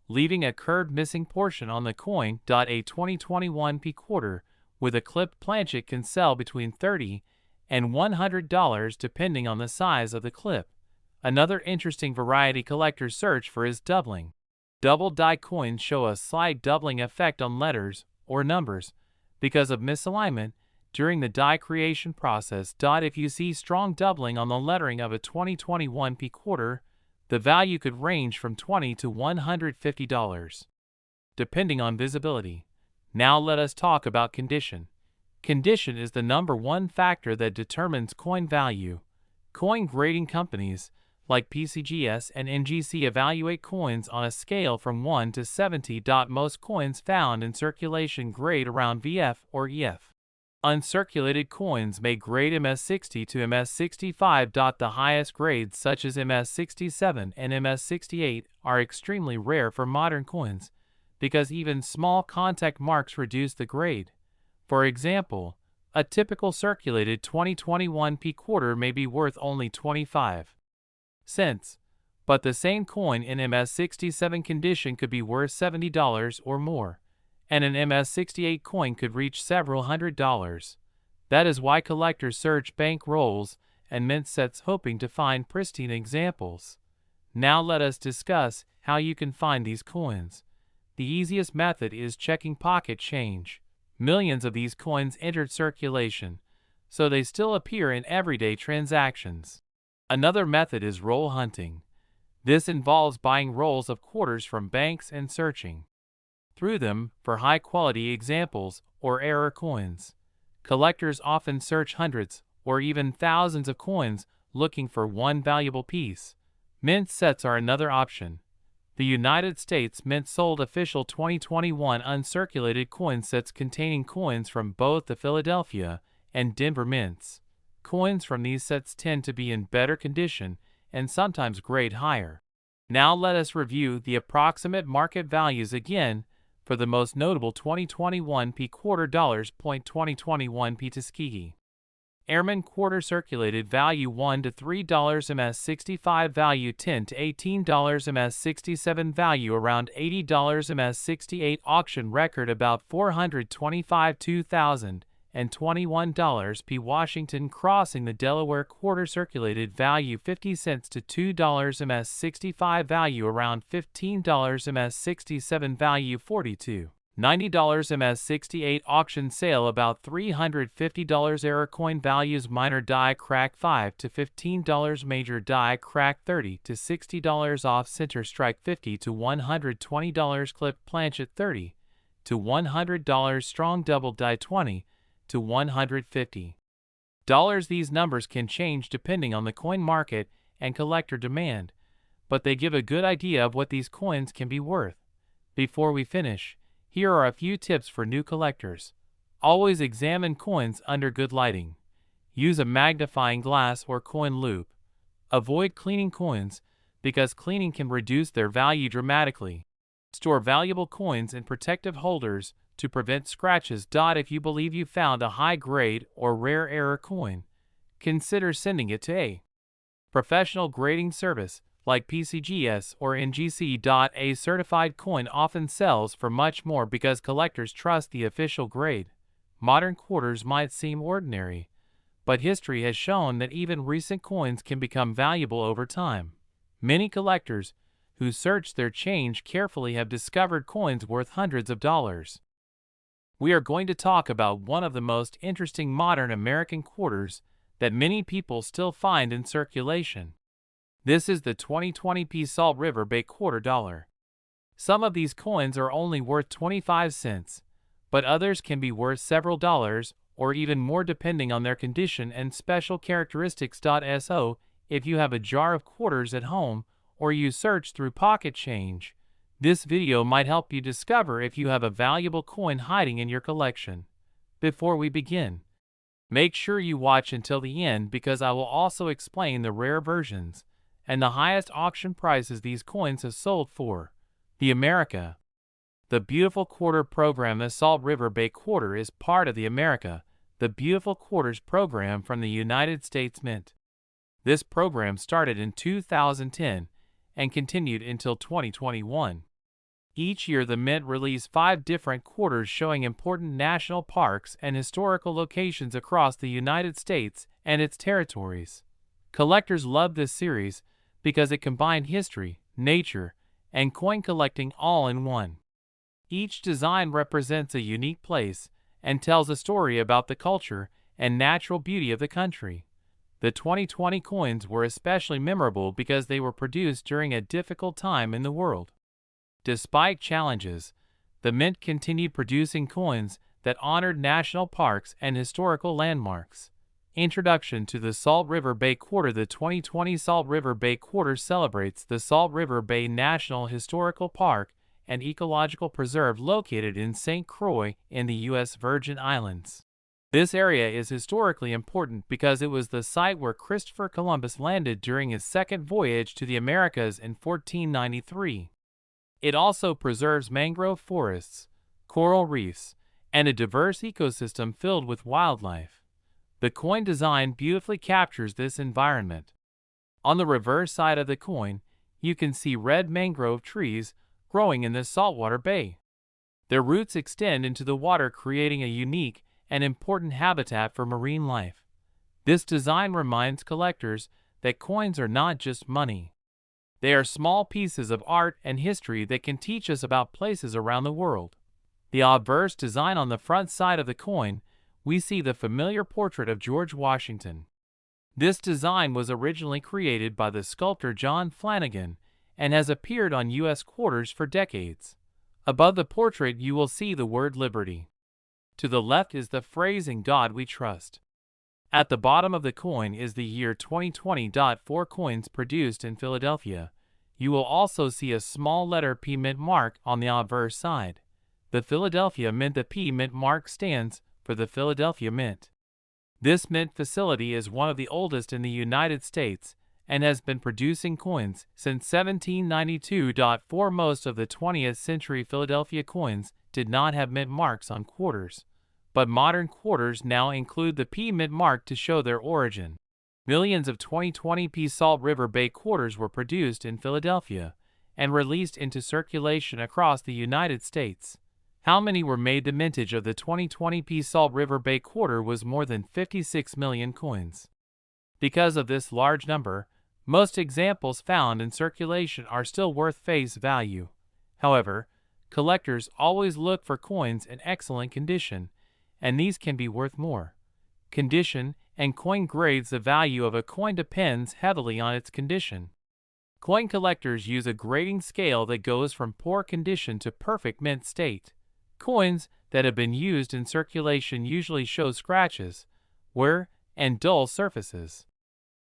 leaving a curved missing portion on the coin. A 2021 P quarter with a clipped planchet can sell between $30 and $100 depending on the size of the clip. Another interesting variety collectors search for is doubling. Double die coins show a slight doubling effect on letters or numbers because of misalignment during the die creation process. If you see strong doubling on the lettering of a 2021 P quarter, The value could range from $20 to $150, depending on visibility. Now let us talk about condition. Condition is the number one factor that determines coin value. Coin grading companies like PCGS and NGC evaluate coins on a scale from 1 to 70. Most coins found in circulation grade around VF or EF. Uncirculated coins may grade MS60 to MS65. The highest grades, such as MS67 and MS68, are extremely rare for modern coins because even small contact marks reduce the grade. For example, a typical circulated 2021 P quarter may be worth only 25 cents, but the same coin in MS67 condition could be worth $70 or more, and an MS68 coin could reach several $100s. That is why collectors search bank rolls and mint sets hoping to find pristine examples. Now let us discuss how you can find these coins. The easiest method is checking pocket change. Millions of these coins entered circulation, so they still appear in everyday transactions. Another method is roll hunting. This involves buying rolls of quarters from banks and searching through them for high-quality examples or error coins. Collectors often search hundreds or even thousands of coins looking for one valuable piece. Mint sets are another option. The United States Mint sold official 2021 uncirculated coin sets containing coins from both the Philadelphia and Denver mints. Coins from these sets tend to be in better condition and sometimes grade higher. Now let us review the approximate market values again for the most notable 2021 P quarter dollars. 2021 P Tuskegee Airman quarter circulated value $1 to $3 MS65 value $10 to $18 MS67 value around $80 MS68 auction record about 425 $2,021 P Washington crossing the Delaware quarter circulated value 50 cents to $2 MS65 value around $15 MS67 value $42. $90 MS68 auction sale about $350 error coin values minor die crack $5 to $15 major die crack $30 to $60 off center strike $50 to $120 clip planchet $30 to $100 strong double die $20 to $150. These numbers can change depending on the coin market and collector demand, but they give a good idea of what these coins can be worth. Before we finish, here are a few tips for new collectors. Always examine coins under good lighting. Use a magnifying glass or coin loupe. Avoid cleaning coins because cleaning can reduce their value dramatically. Store valuable coins in protective holders to prevent scratches. If you believe you found a high-grade or rare error coin, consider sending it to a professional grading service like PCGS or NGC. A certified coin often sells for much more because collectors trust the official grade. Modern quarters might seem ordinary, but history has shown that even recent coins can become valuable over time. Many collectors who search their change carefully have discovered coins worth hundreds of dollars. We are going to talk about one of the most interesting modern American quarters that many people still find in circulation. This is the 2020 P Salt River Bay quarter dollar. Some of these coins are only worth 25 cents, but others can be worth several dollars or even more depending on their condition and special characteristics. So, if you have a jar of quarters at home or you search through pocket change, this video might help you discover if you have a valuable coin hiding in your collection. Before we begin, make sure you watch until the end because I will also explain the rare versions and the highest auction prices these coins have sold for. The America, the Beautiful Quarter program. The Salt River Bay quarter is part of the America, the Beautiful Quarters program from the United States Mint. This program started in 2010 and continued until 2021. Each year the Mint released 5 different quarters showing important national parks and historical locations across the United States and its territories. Collectors love this series because it combined history, nature, and coin collecting all in one. Each design represents a unique place and tells a story about the culture and natural beauty of the country. The 2020 coins were especially memorable because they were produced during a difficult time in the world. Despite challenges, the mint continued producing coins that honored national parks and historical landmarks. Introduction to the Salt River Bay Quarter. The 2020 Salt River Bay Quarter celebrates the Salt River Bay National Historical Park and Ecological Preserve located in St. Croix in the U.S. Virgin Islands. This area is historically important because it was the site where Christopher Columbus landed during his second voyage to the Americas in 1493. It also preserves mangrove forests, coral reefs, and a diverse ecosystem filled with wildlife. The coin design beautifully captures this environment. On the reverse side of the coin, you can see red mangrove trees growing in the saltwater bay. Their roots extend into the water, creating a unique and important habitat for marine life. This design reminds collectors that coins are not just money. They are small pieces of art and history that can teach us about places around the world. The obverse design on the front side of the coin, we see the familiar portrait of George Washington. This design was originally created by the sculptor John Flanagan and has appeared on U.S. quarters for decades. Above the portrait you will see the word Liberty. To the left is the phrase "In God We Trust." At the bottom of the coin is the year 2020. 4 coins produced in Philadelphia. You will also see a small letter P mint mark on the obverse side. The Philadelphia Mint. The P mint mark stands for the Philadelphia Mint. This mint facility is one of the oldest in the United States and has been producing coins since 1792. 4 Most of the 20th century Philadelphia coins did not have mint marks on quarters, but modern quarters now include the P mint mark to show their origin. Millions of 2020 P Salt River Bay quarters were produced in Philadelphia and released into circulation across the United States. How many were made? The mintage of the 2020 P Salt River Bay quarter was more than 56 million coins. Because of this large number, most examples found in circulation are still worth face value. However, collectors always look for coins in excellent condition, and these can be worth more. Condition and coin grades. The value of a coin depends heavily on its condition. Coin collectors use a grading scale that goes from poor condition to perfect mint state. Coins that have been used in circulation usually show scratches, wear, and dull surfaces.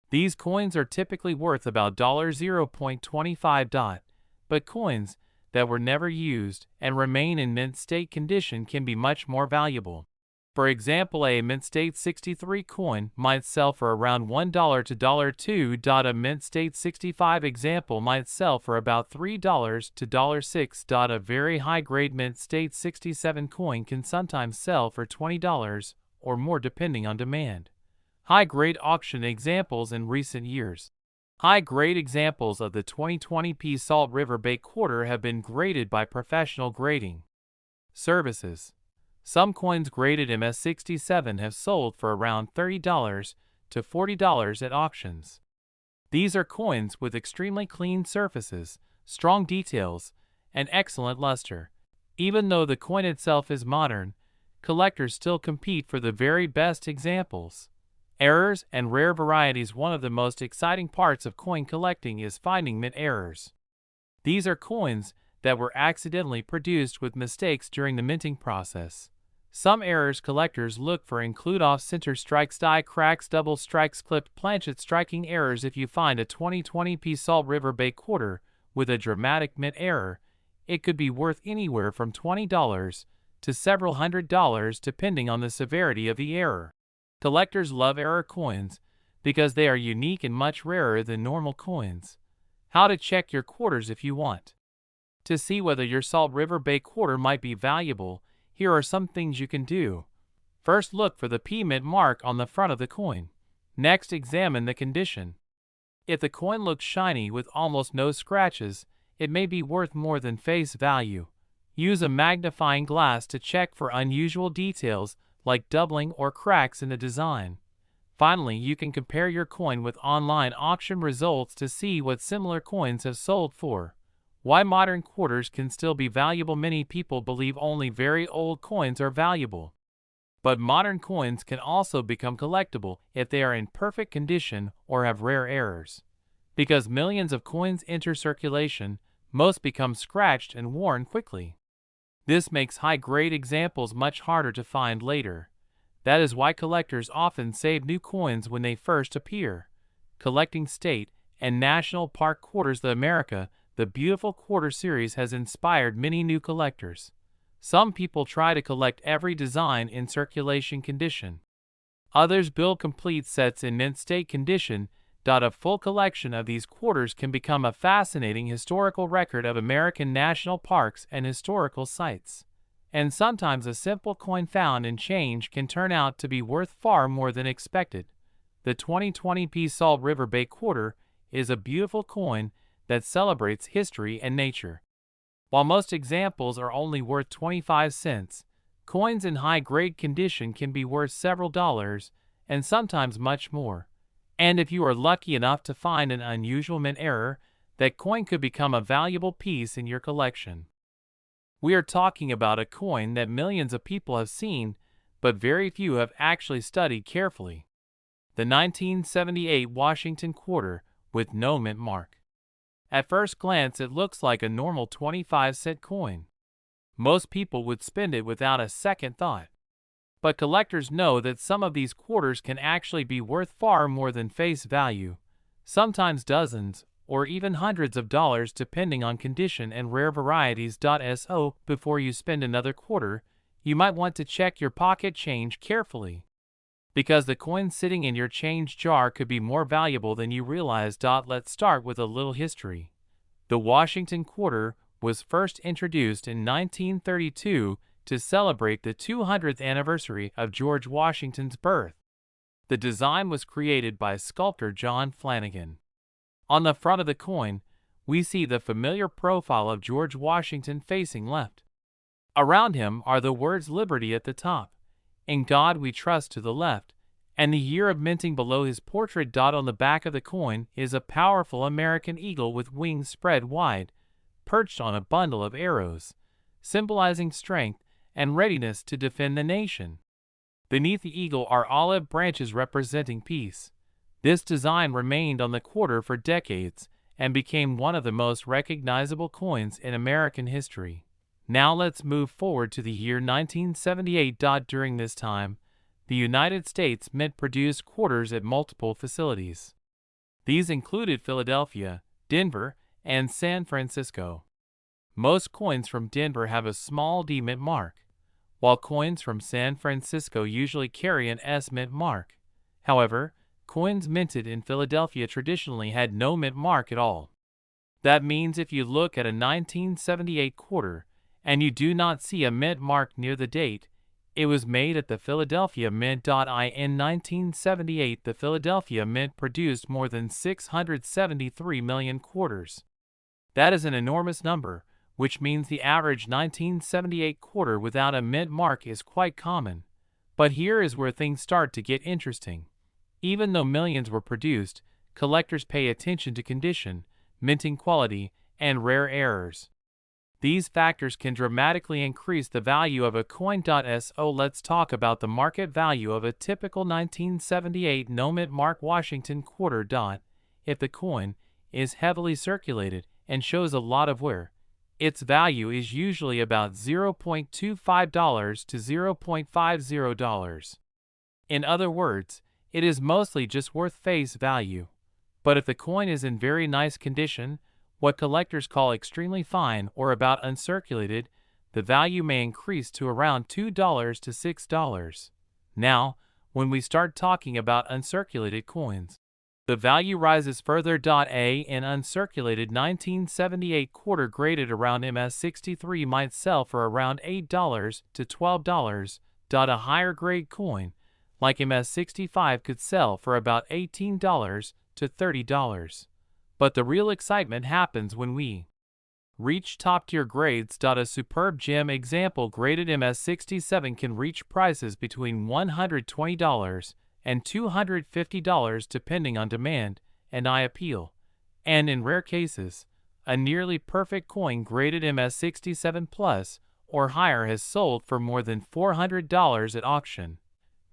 These coins are typically worth about $0.25. But coins that were never used and remain in mint state condition can be much more valuable. For example, a mint state 63 coin might sell for around $1 to $2. A mint state 65 example might sell for about $3 to $6. A very high grade mint state 67 coin can sometimes sell for $20 or more depending on demand. High grade auction examples in recent years. High-grade examples of the 2020 P Salt River Bay quarter have been graded by professional grading services. Some coins graded MS67 have sold for around $30 to $40 at auctions. These are coins with extremely clean surfaces, strong details, and excellent luster. Even though the coin itself is modern, collectors still compete for the very best examples. Errors and rare varieties. One of the most exciting parts of coin collecting is finding mint errors. These are coins that were accidentally produced with mistakes during the minting process. Some errors collectors look for include off-center strikes, die cracks, double strikes, clipped planchet striking errors. If you find a 2020 P Salt River Bay quarter with a dramatic mint error, it could be worth anywhere from $20 to several $100s depending on the severity of the error. Collectors love error coins because they are unique and much rarer than normal coins. How to check your quarters. If you want to see whether your Salt River Bay quarter might be valuable, here are some things you can do. First, look for the P mint mark on the front of the coin. Next, examine the condition. If the coin looks shiny with almost no scratches, it may be worth more than face value. Use a magnifying glass to check for unusual details like doubling or cracks in the design. Finally, you can compare your coin with online auction results to see what similar coins have sold for. Why modern quarters can still be valuable. Many people believe only very old coins are valuable. But modern coins can also become collectible if they are in perfect condition or have rare errors. Because millions of coins enter circulation, most become scratched and worn quickly. This makes high-grade examples much harder to find later. That is why collectors often save new coins when they first appear. Collecting state and national park quarters of America, the beautiful quarter series has inspired many new collectors. Some people try to collect every design in circulation condition. Others build complete sets in mint state condition. A full collection of these quarters can become a fascinating historical record of American national parks and historical sites. And sometimes a simple coin found in change can turn out to be worth far more than expected. The 2020 Salt River Bay quarter is a beautiful coin that celebrates history and nature. While most examples are only worth 25 cents, coins in high-grade condition can be worth several dollars and sometimes much more. And if you are lucky enough to find an unusual mint error, that coin could become a valuable piece in your collection. We are talking about a coin that millions of people have seen, but very few have actually studied carefully. The 1978 Washington quarter with no mint mark. At first glance, it looks like a normal 25-cent coin. Most people would spend it without a second thought. But collectors know that some of these quarters can actually be worth far more than face value, sometimes dozens or even hundreds of dollars depending on condition and rare varieties. So, before you spend another quarter, you might want to check your pocket change carefully. Because the coin sitting in your change jar could be more valuable than you realize. Let's start with a little history. The Washington quarter was first introduced in 1932 to celebrate the 200th anniversary of George Washington's birth. The design was created by sculptor John Flanagan. On the front of the coin, we see the familiar profile of George Washington facing left. Around him are the words Liberty at the top, In God We Trust to the left, and the year of minting below his portrait. On the back of the coin is a powerful American eagle with wings spread wide, perched on a bundle of arrows, symbolizing strength and readiness to defend the nation. Beneath the eagle are olive branches representing peace. This design remained on the quarter for decades and became one of the most recognizable coins in American history. Now let's move forward to the year 1978. During this time, the United States Mint produced quarters at multiple facilities. These included Philadelphia, Denver, and San Francisco. Most coins from Denver have a small D mint mark, while coins from San Francisco usually carry an S mint mark. However, coins minted in Philadelphia traditionally had no mint mark at all. That means if you look at a 1978 quarter and you do not see a mint mark near the date, it was made at the Philadelphia Mint. In 1978, the Philadelphia Mint produced more than 673 million quarters. That is an enormous number, which means the average 1978 quarter without a mint mark is quite common. But here is where things start to get interesting. Even though millions were produced, collectors pay attention to condition, minting quality, and rare errors. These factors can dramatically increase the value of a coin. So let's talk about the market value of a typical 1978 no mint mark Washington quarter. If the coin is heavily circulated and shows a lot of wear, its value is usually about $0.25 to $0.50. In other words, it is mostly just worth face value. But if the coin is in very nice condition, what collectors call extremely fine or about uncirculated, the value may increase to around $2 to $6. Now, when we start talking about uncirculated coins, the value rises further. An uncirculated 1978 quarter graded around MS63 might sell for around $8 to $12. A higher grade coin, like MS65, could sell for about $18 to $30. But the real excitement happens when we reach top-tier grades. A superb gem example graded MS67 can reach prices between $120 and $250 depending on demand and eye appeal. And in rare cases, a nearly perfect coin graded MS67 Plus or higher has sold for more than $400 at auction.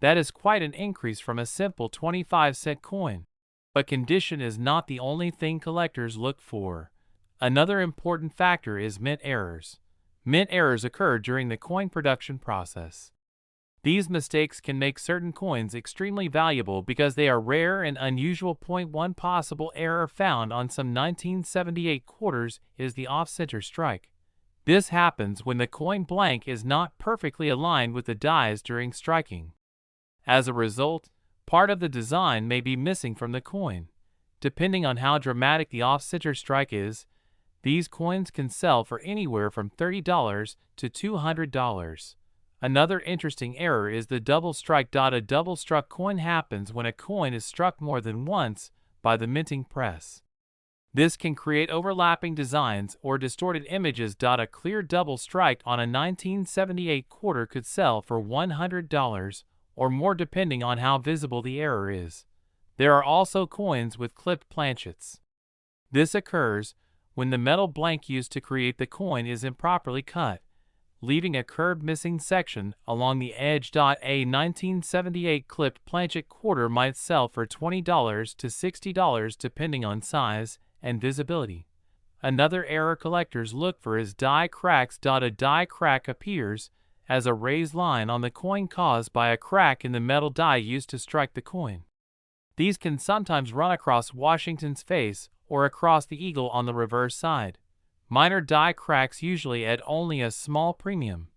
That is quite an increase from a simple 25-cent coin. But condition is not the only thing collectors look for. Another important factor is mint errors. Mint errors occur during the coin production process. These mistakes can make certain coins extremely valuable because they are rare and unusual. One possible error found on some 1978 quarters is the off-center strike. This happens when the coin blank is not perfectly aligned with the dies during striking. As a result, part of the design may be missing from the coin. Depending on how dramatic the off-center strike is, these coins can sell for anywhere from $30 to $200. Another interesting error is the double strike. A double struck coin happens when a coin is struck more than once by the minting press. This can create overlapping designs or distorted images. A clear double strike on a 1978 quarter could sell for $100 or more depending on how visible the error is. There are also coins with clipped planchets. This occurs when the metal blank used to create the coin is improperly cut, leaving a curved missing section along the edge. A 1978 clipped planchet quarter might sell for $20 to $60 depending on size and visibility. Another error collectors look for is die cracks. A die crack appears as a raised line on the coin caused by a crack in the metal die used to strike the coin. These can sometimes run across Washington's face or across the eagle on the reverse side. Minor die cracks usually add only a small premium,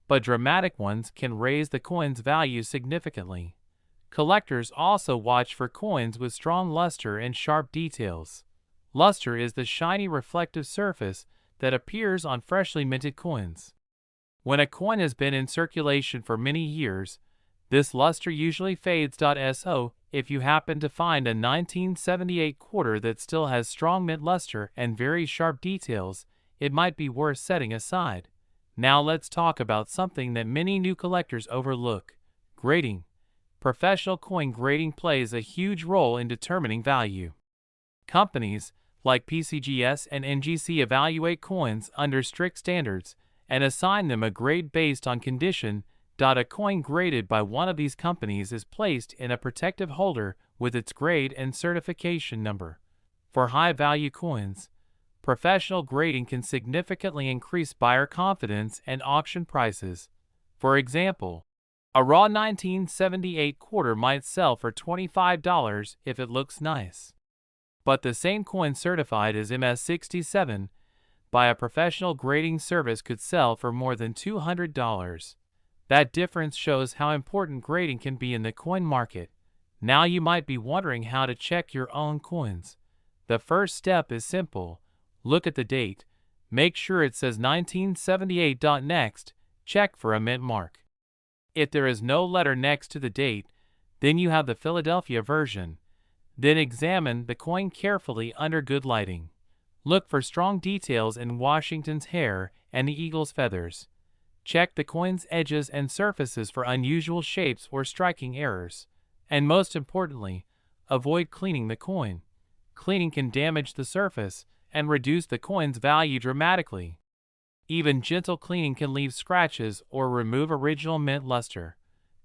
but dramatic ones can raise the coin's value significantly. Collectors also watch for coins with strong luster and sharp details. Luster is the shiny reflective surface that appears on freshly minted coins. When a coin has been in circulation for many years, this luster usually fades. So, if you happen to find a 1978 quarter that still has strong mint luster and very sharp details, it might be worth setting aside. Now let's talk about something that many new collectors overlook: grading. Professional coin grading plays a huge role in determining value. Companies like PCGS and NGC evaluate coins under strict standards and assign them a grade based on condition. A coin graded by one of these companies is placed in a protective holder with its grade and certification number. For high-value coins, professional grading can significantly increase buyer confidence and auction prices. For example, a raw 1978 quarter might sell for $25 if it looks nice. But the same coin certified as MS67 by a professional grading service could sell for more than $200. That difference shows how important grading can be in the coin market. Now you might be wondering how to check your own coins. The first step is simple. Look at the date. Make sure it says 1978. Next, check for a mint mark. If there is no letter next to the date, then you have the Philadelphia version. Then examine the coin carefully under good lighting. Look for strong details in Washington's hair and the eagle's feathers. Check the coin's edges and surfaces for unusual shapes or striking errors. And most importantly, avoid cleaning the coin. Cleaning can damage the surface and reduce the coin's value dramatically. Even gentle cleaning can leave scratches or remove original mint luster.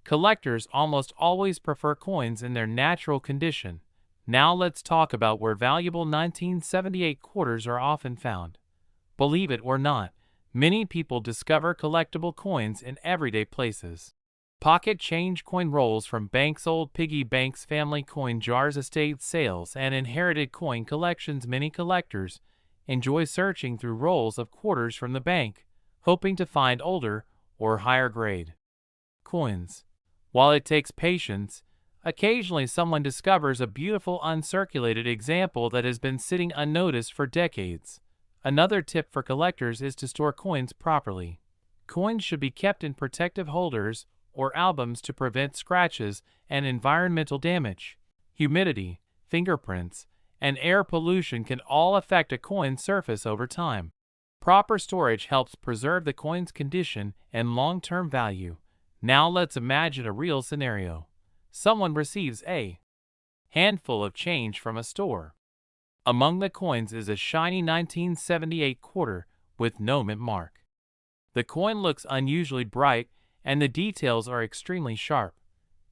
Collectors almost always prefer coins in their natural condition. Now let's talk about where valuable 1978 quarters are often found. Believe it or not, many people discover collectible coins in everyday places. Pocket change coin rolls from banks, old piggy banks, family coin jars, estate sales, and inherited coin collections. Many collectors enjoy searching through rolls of quarters from the bank, hoping to find older or higher grade coins. While it takes patience, occasionally someone discovers a beautiful uncirculated example that has been sitting unnoticed for decades. Another tip for collectors is to store coins properly. Coins should be kept in protective holders or albums to prevent scratches and environmental damage. Humidity, fingerprints, and air pollution can all affect a coin's surface over time. Proper storage helps preserve the coin's condition and long-term value. Now let's imagine a real scenario. Someone receives a handful of change from a store. Among the coins is a shiny 1978 quarter with no mint mark. The coin looks unusually bright and the details are extremely sharp.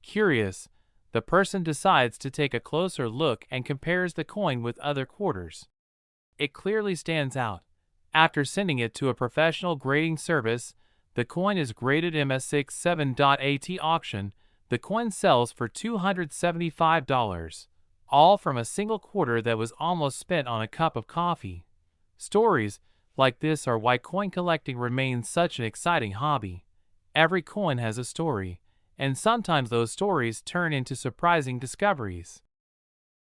Curious, the person decides to take a closer look and compares the coin with other quarters. It clearly stands out. After sending it to a professional grading service, the coin is graded MS67.AT auction. The coin sells for $275, all from a single quarter that was almost spent on a cup of coffee. Stories like this are why coin collecting remains such an exciting hobby. Every coin has a story, and sometimes those stories turn into surprising discoveries.